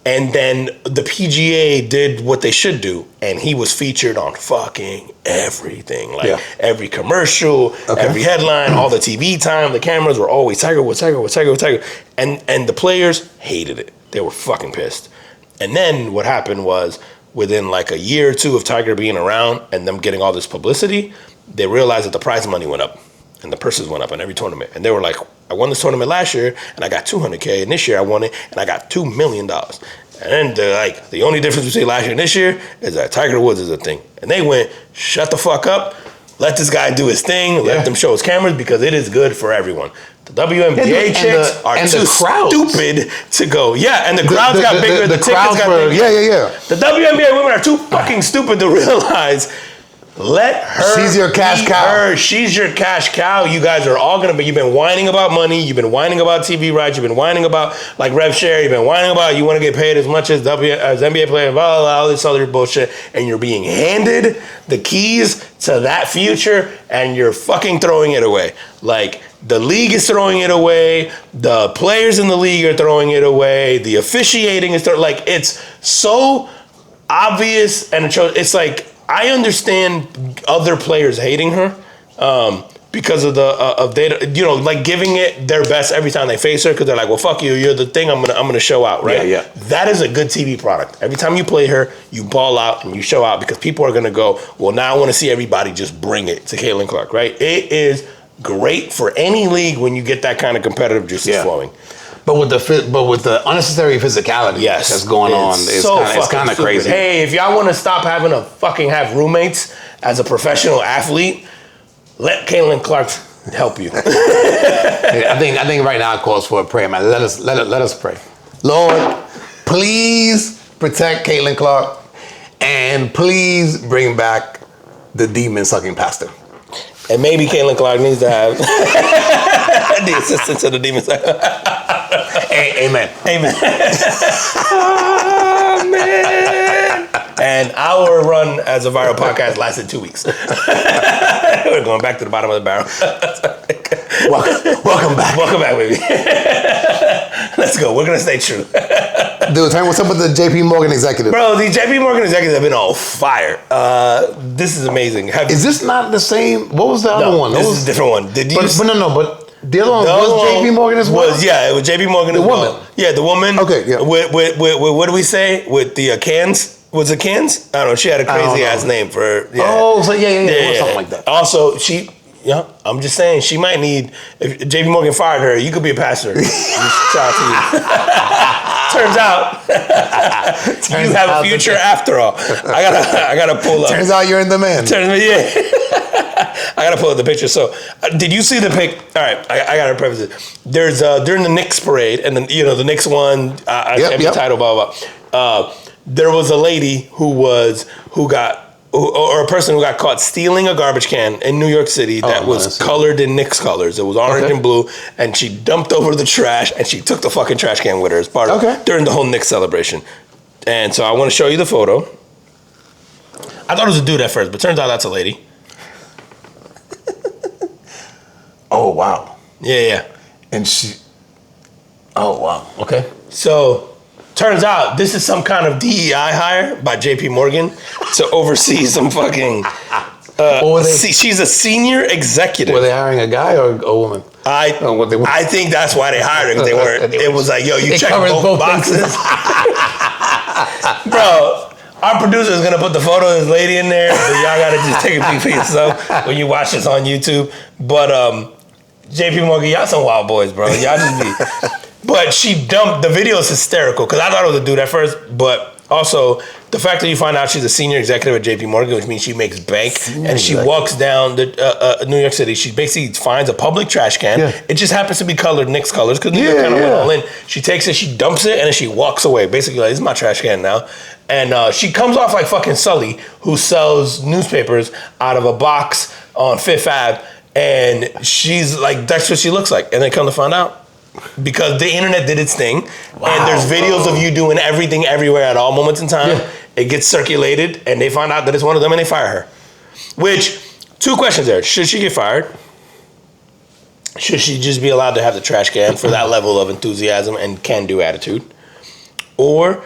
and then the PGA did what they should do, and he was featured on fucking everything. Like every commercial, every headline, all the TV time, the cameras were always Tiger Woods, Tiger Woods, Tiger Woods, Tiger Woods. And the players hated it. They were fucking pissed. And then what happened was, within like a year or two of Tiger being around and them getting all this publicity, they realized that the prize money went up and the purses went up in every tournament. And they were like, I won this tournament last year and I got $200K, and this year I won it and I got $2 million. And then they're like, the only difference between last year and this year is that Tiger Woods is a thing. And they went, shut the fuck up, let this guy do his thing, let them show his cameras, because it is good for everyone. The WNBA chicks are too stupid to go. Yeah, and the crowds got bigger, the tickets got bigger. Yeah. The WNBA women are too fucking stupid to realize, let her. She's your cash cow. She's your cash cow. You guys are all gonna be. You've been whining about money. You've been whining about TV rights. You've been whining about like rev share. You've been whining about you want to get paid as much as NBA players, blah, blah, blah, all this other bullshit. And you're being handed the keys to that future, and you're fucking throwing it away. Like the league is throwing it away. The players in the league are throwing it away. The officiating is it's so obvious, and it's like. I understand other players hating her because of like giving it their best every time they face her, because they're like, well, fuck you, you're the thing, I'm gonna show out, right? Yeah. That is a good TV product. Every time you play her, you ball out and you show out, because people are gonna go, well, now I want to see everybody just bring it to Caitlin Clark, right? It is great for any league when you get that kind of competitive juices flowing. But with the unnecessary physicality that's going on, it's kind of crazy. Hey, if y'all want to stop having to fucking have roommates as a professional athlete, let Caitlin Clark help you. I think right now it calls for a prayer, man. Let us pray. Lord, please protect Caitlin Clark, and please bring back the demon sucking pastor. And maybe Caitlin Clark needs to have the assistant to the demon sucker. Amen. Amen. And our run as a viral podcast lasted 2 weeks. We're going back to the bottom of the barrel. Welcome back. Welcome back, baby. Let's go. We're going to stay true. Dude, tell me what's up with the JP Morgan executive. Bro, the JP Morgan executives have been on fire. This is amazing. Is this not the same? What was the other one? This is a different one. Did you But the other one was JP Morgan as well? It was JP Morgan as well. The woman. Yeah, the woman. Okay, yeah. With what do we say? With the cans? Was it cans? I don't know. She had a crazy ass name for. Yeah. Oh, so yeah. Something like that. Also, I'm just saying, she might need, if JP Morgan fired her, you could be a pastor. Shout out to you. Turns out, you have a future after all. I gotta pull up. Turns out you're in demand. I gotta pull up the picture. So, did you see the pic? All right, I gotta preface it. There's during the Knicks parade, and then the Knicks won. I can't the title. Blah blah. There was a lady or a person who got caught stealing a garbage can in New York City that was colored in Knicks colors. It was orange and blue, and she dumped over the trash, and she took the fucking trash can with her as part of during the whole Knicks celebration. And so I want to show you the photo. I thought it was a dude at first, but turns out that's a lady. Oh, wow. Yeah. And she... Oh, wow. Okay. So, turns out this is some kind of DEI hire by JP Morgan to oversee some fucking... she's a senior executive. Were they hiring a guy or a woman? I think that's why they hired her. They weren't. It was like, yo, you check both boxes. Bro, our producer is gonna put the photo of this lady in there, but y'all gotta just take a peek for yourself when you watch this on YouTube. But JP Morgan, y'all some wild boys, bro. Y'all just be. But she dumped the video is hysterical because I thought it was a dude at first, but also the fact that you find out she's a senior executive at JP Morgan, which means she makes bank, and she walks down the New York City. She basically finds a public trash can. Yeah. It just happens to be colored Knicks colors because New York kind of went all in. She takes it, she dumps it, and then she walks away. Basically, like, this is my trash can now. And she comes off like fucking Sully, who sells newspapers out of a box on Fifth Ave, and she's like, that's what she looks like. And then come to find out, because the internet did its thing, and there's videos of you doing everything everywhere at all moments in time. Yeah. It gets circulated, and they find out that it's one of them, and they fire her. Which, two questions there. Should she get fired? Should she just be allowed to have the trash can for that level of enthusiasm and can-do attitude? Or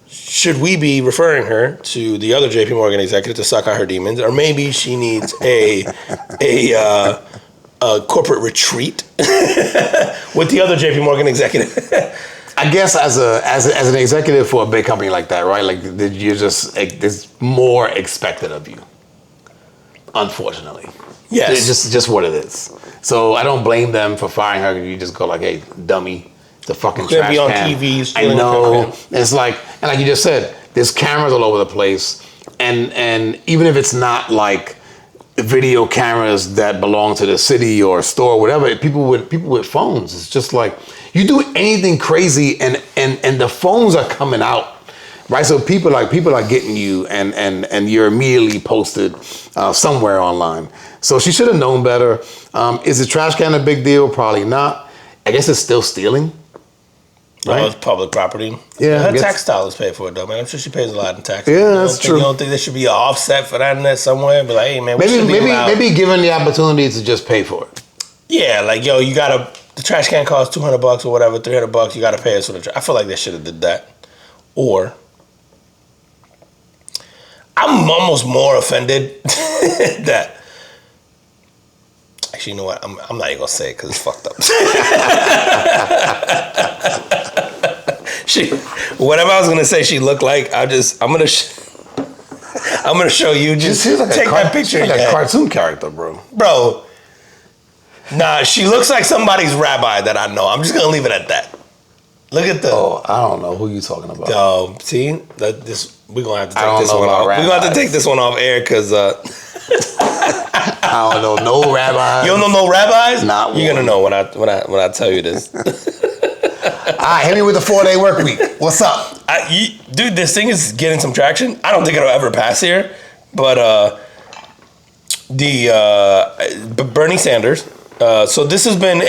should we be referring her to the other JP Morgan executive to suck out her demons? Or maybe she needs a corporate retreat with the other JP Morgan executive. I guess as an executive for a big company like that, right? Like you just there's more expected of you. Unfortunately, yes, it's just what it is. So I don't blame them for firing her. You just go like, "Hey, dummy, the fucking trash be on can." TV. I know. It's like, and like you just said, there's cameras all over the place, and even if it's not like video cameras that belong to the city or store or whatever, people with phones, it's just like you do anything crazy and the phones are coming out, right? So people are getting you and you're immediately posted somewhere online. So she should have known better. Is the trash can a big deal? Probably not. I guess it's still stealing. Right? Oh, it's public property. Yeah, her tax dollars pay for it though, man. I'm sure she pays a lot in taxes. Yeah, that's true. You don't think there should be an offset for that in there somewhere? But like, hey man, maybe given the opportunity to just pay for it. Yeah, like yo, the trash can costs $200 or whatever, $300. You gotta pay us for the trash. I feel like they should have did that. Or I'm almost more offended that. Actually, you know what? I'm not even gonna say it because it's fucked up. Whatever I was gonna say, she looked like. I'm gonna show you. Just like take that picture. Like a cartoon character, bro. Bro, nah, she looks like somebody's rabbi that I know. I'm just gonna leave it at that. Look at the. Oh, I don't know who you talking about. Oh, see, we're gonna have to take this one off. We're gonna have to take this one off air because. I don't know no rabbis. You don't know no rabbis? Not You're gonna know when I tell you this. All right, hit me with the 4-day work week. What's up? Dude, this thing is getting some traction. I don't think it'll ever pass here, but Bernie Sanders. So this has been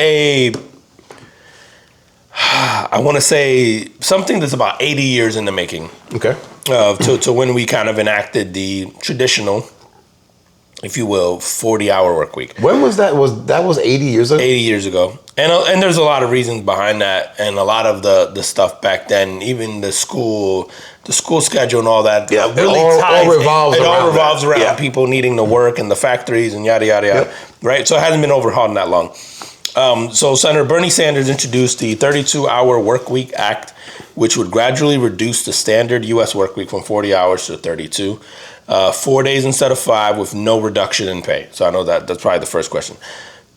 I want to say something that's about 80 years in the making. Okay. To when we kind of enacted the traditional, if you will, 40-hour work week. When was that? Was 80 years ago? 80 years ago. And there's a lot of reasons behind that, and a lot of the stuff back then, even the school schedule and all that. Yeah, really it all revolves around people needing to work and the factories and yada, yada, yada. Yep. Right? So it hasn't been overhauled in that long. So Senator Bernie Sanders introduced the 32-Hour Work Week Act, which would gradually reduce the standard U.S. work week from 40 hours to 32. 4 days instead of 5 with no reduction in pay. So I know that's probably the first question.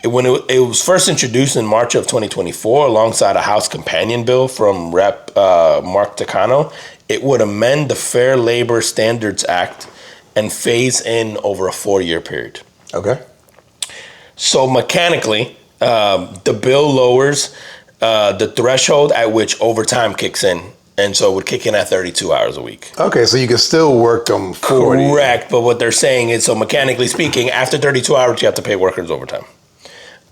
When it was first introduced in March of 2024 alongside a House companion bill from Rep. Mark Takano, it would amend the Fair Labor Standards Act and phase in over a 4-year period. Okay. So mechanically, the bill lowers the threshold at which overtime kicks in. And so it would kick in at 32 hours a week. Okay, so you can still work them 40. Correct, but what they're saying is, so mechanically speaking, after 32 hours, you have to pay workers overtime.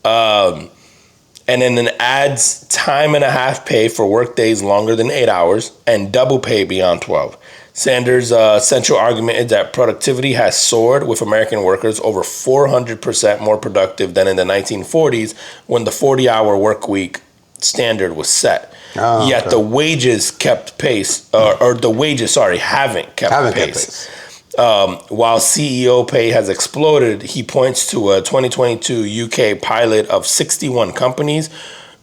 And then it adds time and a half pay for work days longer than 8 hours and double pay beyond 12. Sanders' central argument is that productivity has soared, with American workers over 400% more productive than in the 1940s when the 40-hour work week standard was set. Yet the wages kept pace, haven't kept pace. While CEO pay has exploded, he points to a 2022 UK pilot of 61 companies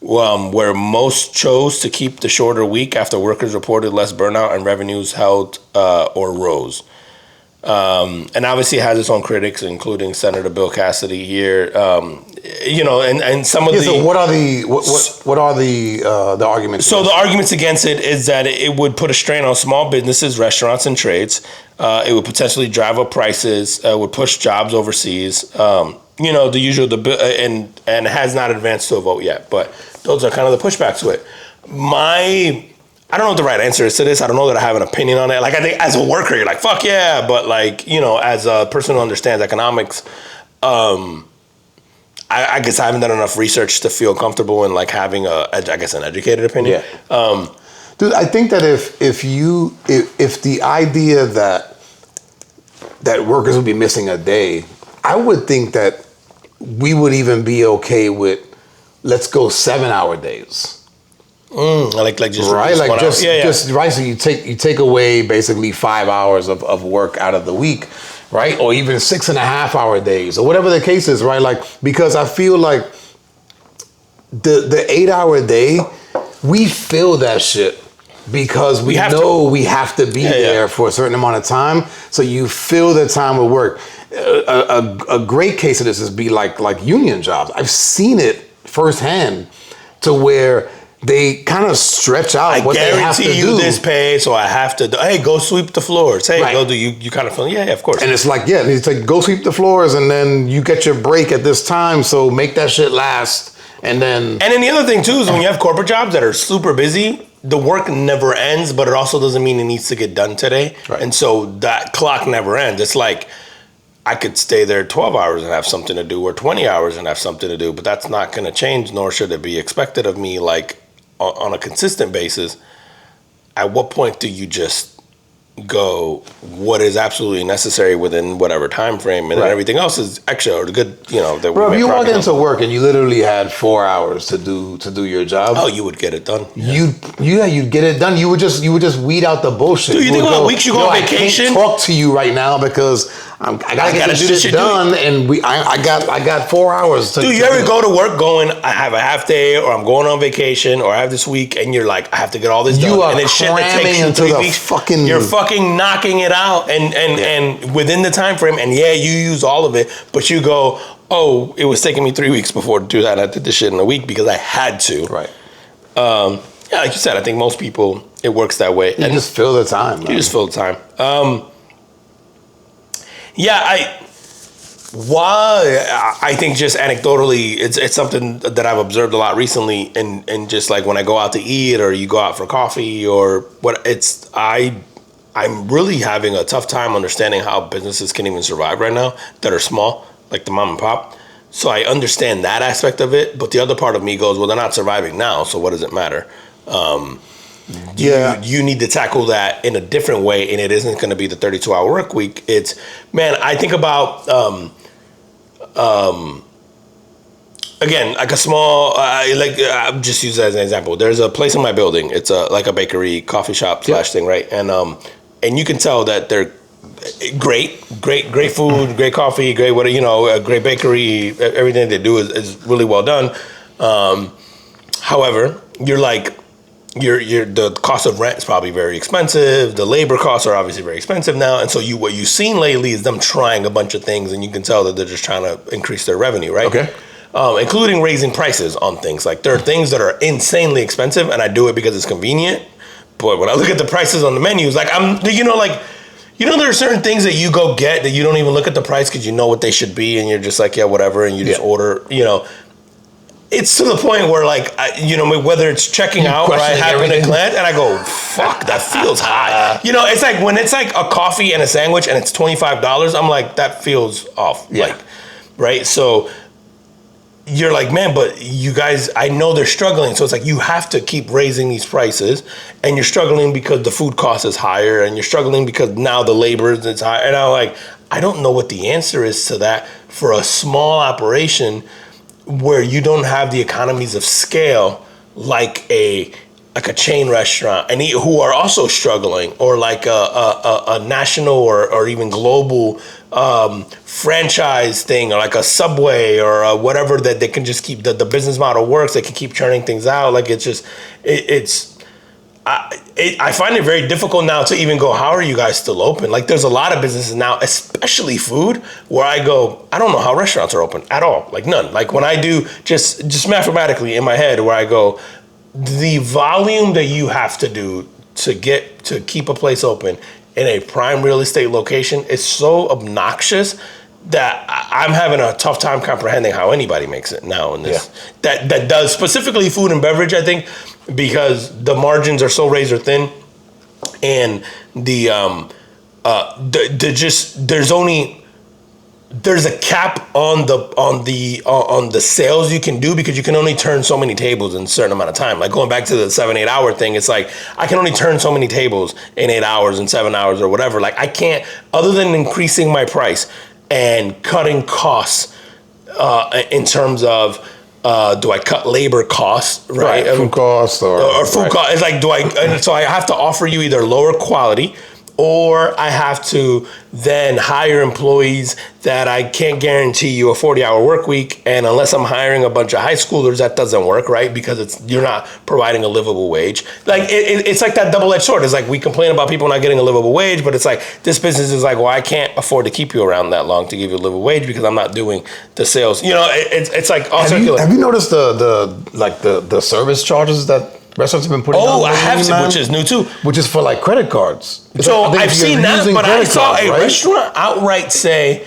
where most chose to keep the shorter week after workers reported less burnout and revenues held or rose. And obviously it has its own critics, including Senator Bill Cassidy here. And some of the. So what are the arguments? So the arguments against it is that it would put a strain on small businesses, restaurants, and trades. It would potentially drive up prices. Would push jobs overseas. The usual. And it has not advanced to a vote yet. But those are kind of the pushbacks to it. I don't know what the right answer is to this. I don't know that I have an opinion on it. Like, I think as a worker, you're like, fuck yeah. But like, as a person who understands economics, I guess I haven't done enough research to feel comfortable in like having an educated opinion. Yeah. Dude, I think that if the idea that workers would be missing a day, I would think that we would even be okay with, let's go 7-hour days. Like just right, like just yeah. Right. So you take away basically 5 hours of work out of the week, right? Or even 6.5-hour days, or whatever the case is, right? Like, because I feel like the 8-hour day, we feel that shit because we know we have to be there for a certain amount of time. So you fill the time with work. A great case of this is like union jobs. I've seen it firsthand to where they kind of stretch out what they have to do. I guarantee you this pay, so I have to. Hey, go sweep the floors. Hey, go do you kind of feel? Yeah, of course. And it's like, it's like go sweep the floors, and then you get your break at this time. So make that shit last, and then. And then the other thing too is when you have corporate jobs that are super busy, the work never ends, but it also doesn't mean it needs to get done today. Right. And so that clock never ends. It's like I could stay there 12 hours and have something to do, or 20 hours and have something to do, but that's not going to change, nor should it be expected of me. Like, on a consistent basis, at what point do you just go what is absolutely necessary within whatever time frame, and everything else is extra or the good, that Bro, if you walk into work and you literally had 4 hours to do your job, you would get it done. You'd get it done. You would just weed out the bullshit. Dude, you think about weeks you go on vacation? I can't talk to you right now because I gotta get this done, and I got 4 hours. Dude, you ever go to work going, I have a half day, or I'm going on vacation, or I have this week, and you're like, I have to get all this done. You are and it's shit that takes cramming you 3 into weeks. fucking. You're fucking knocking it out, and within the time frame, and you use all of it, but you go, oh, it was taking me 3 weeks before to do that. I did this shit in a week because I had to. Right. Like you said, I think most people, it works that way. You just fill the time. You just fill the time. I think just anecdotally, it's something that I've observed a lot recently, and just like when I go out to eat or you go out for coffee or what, I'm really having a tough time understanding how businesses can even survive right now that are small, like the mom and pop. So I understand that aspect of it, but the other part of me goes, well, they're not surviving now, so what does it matter? You need to tackle that in a different way, and it isn't going to be the 32-hour work week. It's, man, I think about, again, like a small, I'll just use that as an example. There's a place in my building. It's like a bakery, coffee shop / thing, right? And you can tell that they're great food, great coffee, great a great bakery. Everything they do is really well done. However, the cost of rent is probably very expensive. The labor costs are obviously very expensive now. And so what you've seen lately is them trying a bunch of things, and you can tell that they're just trying to increase their revenue, right? Okay. Including raising prices on things. Like, there are things that are insanely expensive, and I do it because it's convenient. But when I look at the prices on the menus, like, there are certain things that you go get that you don't even look at the price because you know what they should be, and you're just like, yeah, whatever, and you just order. It's to the point where, like, whether it's checking out or I happen to glance and I go, fuck, that feels high. It's like when it's like a coffee and a sandwich and it's $25, I'm like, that feels off. Yeah. Like, right? So you're like, man, but you guys, I know they're struggling. So it's like you have to keep raising these prices, and you're struggling because the food cost is higher, and you're struggling because now the labor is higher. And I'm like, I don't know what the answer is to that for a small operation where you don't have the economies of scale like a chain restaurant, and who are also struggling, or like a national or even global franchise thing, or like a Subway or whatever, that they can just keep the business model works. They can keep churning things out. Like it's just I find it very difficult now to even go, how are you guys still open? Like there's a lot of businesses now, especially food, where I go, I don't know how restaurants are open at all. Like none. Like when I do just mathematically in my head, where I go, the volume that you have to do to keep a place open in a prime real estate location is so obnoxious that I'm having a tough time comprehending how anybody makes it now in this. Yeah. That does specifically food and beverage, I think, because the margins are so razor thin, and there's a cap on the sales you can do, because you can only turn so many tables in a certain amount of time. Like going back to the 7-8 hour thing, it's like I can only turn so many tables in 8 hours and 7 hours or whatever. Like I can't, other than increasing my price and cutting costs in terms of do I cut labor costs, right? Food costs or food costs. It's like, so I have to offer you either lower quality, or I have to then hire employees that I can't guarantee you a 40-hour work week. And unless I'm hiring a bunch of high schoolers, that doesn't work, right? Because you're not providing a livable wage. Like it's like that double-edged sword. It's like we complain about people not getting a livable wage, but it's like this business is like, well, I can't afford to keep you around that long to give you a livable wage because I'm not doing the sales. It's like all circular. Have you noticed the service charges that restaurants have been putting Oh, on? I have seen, which is new too. Which is for like credit cards. So I've seen that, but I saw a right? restaurant outright say,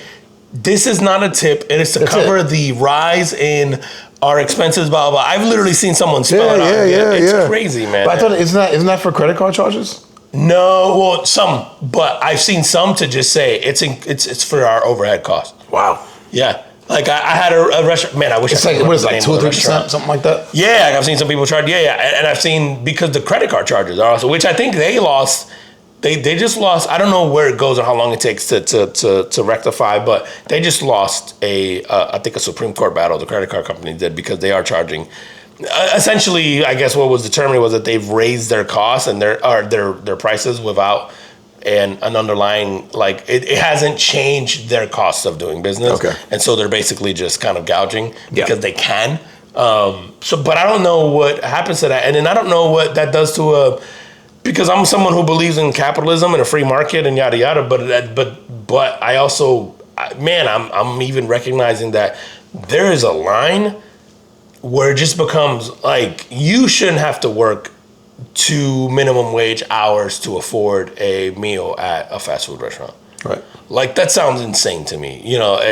this is not a tip, it is to cover the rise in our expenses, blah, blah. I've literally seen someone spell it out. It's crazy, man. But I thought, isn't that for credit card charges? No, well, some, but I've seen some to just say it's for our overhead costs. Wow. Yeah. Like I had a restaurant, man, I wish it's I could what is it, like 2 or 3%, restaurant. something like that? Yeah, I've seen some people charge, and I've seen, because the credit card charges are also, which I think they lost, they just lost, I don't know where it goes or how long it takes to rectify, but they just lost I think a Supreme Court battle, the credit card companies did, because they are charging, essentially, I guess what was determined was that they've raised their costs and their prices without an underlying, like it hasn't changed their costs of doing business. Okay. And so they're basically just kind of gouging because they can. But I don't know what happens to that. And then I don't know what that does to because I'm someone who believes in capitalism and a free market and yada yada, but I also, man, I'm even recognizing that there is a line where it just becomes like you shouldn't have to work to minimum wage hours to afford a meal at a fast food restaurant. Right. Like that sounds insane to me,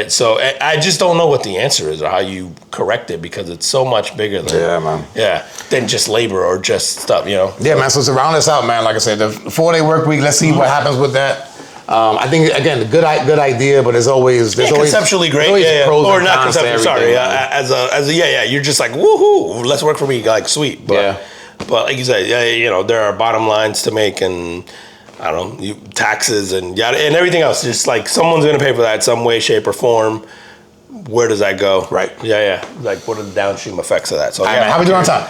so I just don't know what the answer is or how you correct it, because it's so much bigger than just labor or just stuff, Yeah, man. So to round this out, man, like I said, the 4-day work week, let's see what happens with that. I think, again, a good idea, but there's always conceptually great, pros or and not cons to conceptually. everything, Sorry, you're just like woohoo, let's work for me, like sweet, but like you said, there are bottom lines to make, and I don't know, taxes and yada and everything else. Just like someone's gonna pay for that some way, shape, or form. Where does that go? Right. Yeah. Like what are the downstream effects of that? So man, how we doing on time?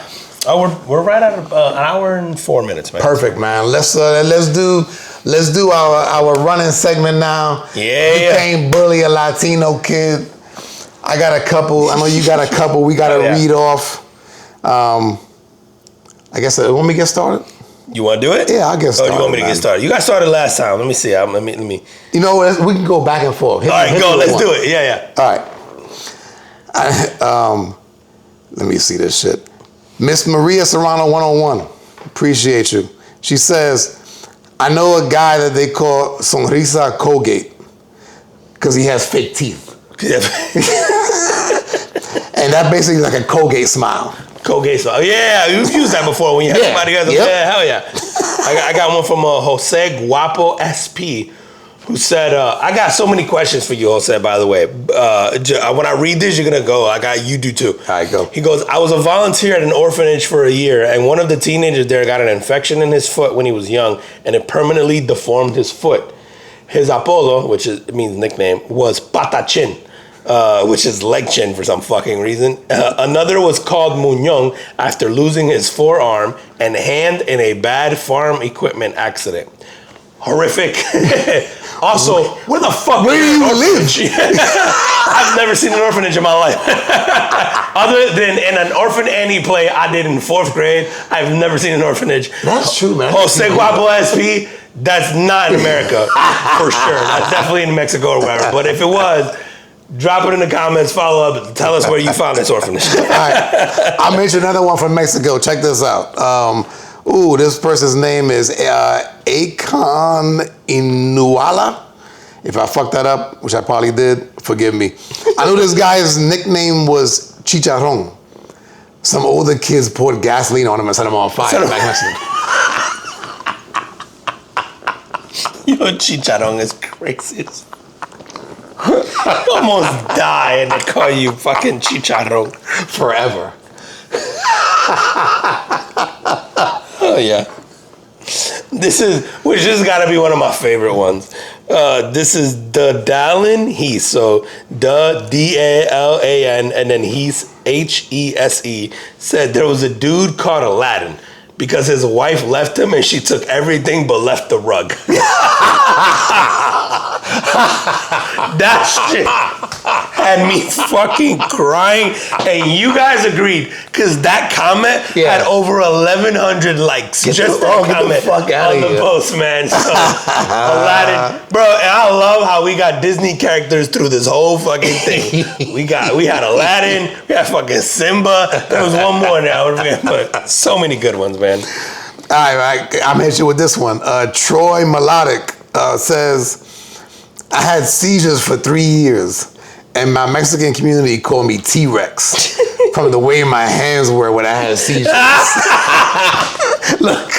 Oh, we're right at an hour and 4 minutes, man. Perfect, man. Let's do our running segment now. Yeah. You can't bully a Latino kid. I got a couple. I know you got a couple. We got to read off. I guess when we get started. You want to do it? Yeah, I'll get started. Oh, you want me to get started? You got started last time. Let me see. Let me. You know, we can go back and forth. All right, go. Let's do it. Yeah. All right. Let me see this shit. Miss Maria Serrano 101. Appreciate you. She says, I know a guy that they call Sonrisa Colgate because he has fake teeth. And that basically is like a Colgate smile. Colgate smile. Yeah, you've used that before when you have somebody who has a hell yeah. I got one from Jose Guapo SP who said, I got so many questions for you, Jose, by the way. When I read this, you're going to go. You do too. All right, go. He goes, I was a volunteer at an orphanage for a year, and one of the teenagers there got an infection in his foot when he was young, and it permanently deformed his foot. His apodo, it means nickname, was Patachin. Which is leg chin for some fucking reason. Another was called Muñón after losing his forearm and hand in a bad farm equipment accident. Horrific. Also, where the fuck? Where do you live? I've never seen an orphanage in my life. Other than in an Orphan Annie play I did in 4th grade, I've never seen an orphanage. That's true, man. Jose Guapo SP, that's not in America, for sure. That's definitely in Mexico or wherever. But if it was, drop it in the comments, follow up, tell us where you found this orphanage. All right. I'll mention another one from Mexico. Check this out. This person's name is Akon Inuala. If I fucked that up, which I probably did, forgive me. I knew this guy's nickname was Chicharrón. Some older kids poured gasoline on him and set him on fire. Yo, Chicharrón is crazy. I almost die and they call you fucking Chicharrón Forever. Oh yeah. This has got to be one of my favorite ones. This is the Dalan Heese. So the DALAN and then Heese HESE said there was a dude called Aladdin because his wife left him and she took everything but left the rug. That shit had me fucking crying, and you guys agreed because that comment had over 1,100 likes. Just that comment on the post, man. So Aladdin, bro, and I love how we got Disney characters through this whole fucking thing. We had Aladdin, we had fucking Simba. There was one more now, but so many good ones, man. All right, I'm hit you with this one. Troy Melodic says, I had seizures for 3 years, and my Mexican community called me T-Rex from the way my hands were when I had seizures. Look.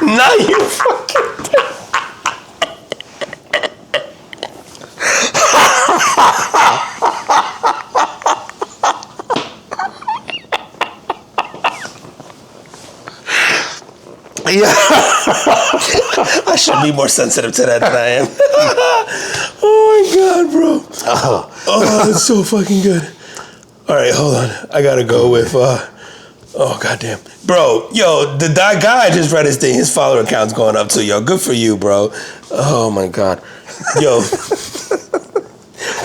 Now you fucking... Yeah. I should be more sensitive to that than I am. Oh my God, bro. Oh, it's so fucking good. All right, hold on. I gotta go with, oh, goddamn. Bro, yo, that guy just read his thing. His follower account's going up too, yo. Good for you, bro. Oh my God. Yo.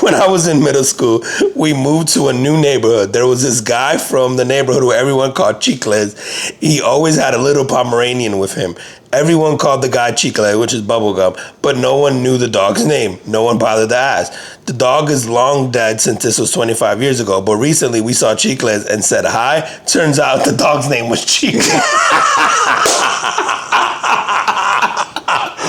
When I was in middle school, we moved to a new neighborhood. There was this guy from the neighborhood who everyone called Chicles. He always had a little Pomeranian with him. Everyone called the guy Chicle, which is bubblegum, but no one knew the dog's name. No one bothered to ask. The dog is long dead since this was 25 years ago, but recently we saw Chicles and said hi. Turns out the dog's name was Chicle.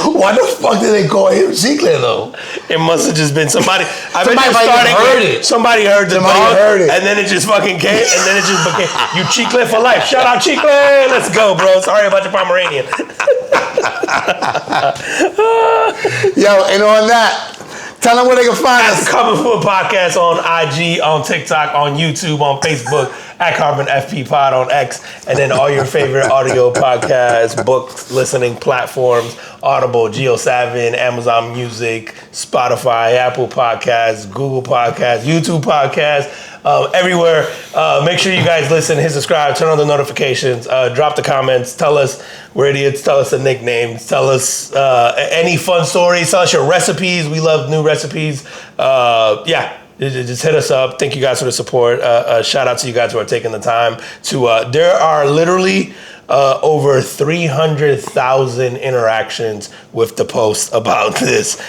Why the fuck did they call him Chicle though? It must have just been somebody. Somebody heard the dog, and then it just fucking came, and then it just became you Chicle for life. Shout out Chicle, let's go, bro. Sorry about your Pomeranian. Yo, and on that, tell them where they can find us. Carbon Food Podcast on IG, on TikTok, on YouTube, on Facebook, at Carbon FP Pod on X, and then all your favorite audio podcasts, book listening platforms, Audible, Geo7, Amazon Music, Spotify, Apple Podcasts, Google Podcasts, YouTube Podcasts, everywhere. Make sure you guys listen, hit subscribe, turn on the notifications, drop the comments, tell us we're idiots, tell us the nicknames, tell us any fun stories, tell us your recipes. We love new recipes. Just hit us up. Thank you guys for the support. Shout out to you guys who are taking the time to. There are literally over 300,000 interactions with the post about this.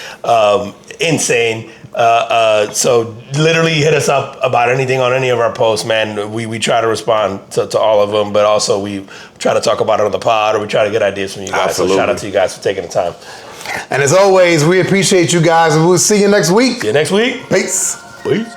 Insane. So literally hit us up about anything on any of our posts, man. We try to respond to all of them, but also we try to talk about it on the pod, or we try to get ideas from you guys. Absolutely. So shout out to you guys for taking the time. And as always, we appreciate you guys, and we'll see you next week. See you next week. Peace. Peace.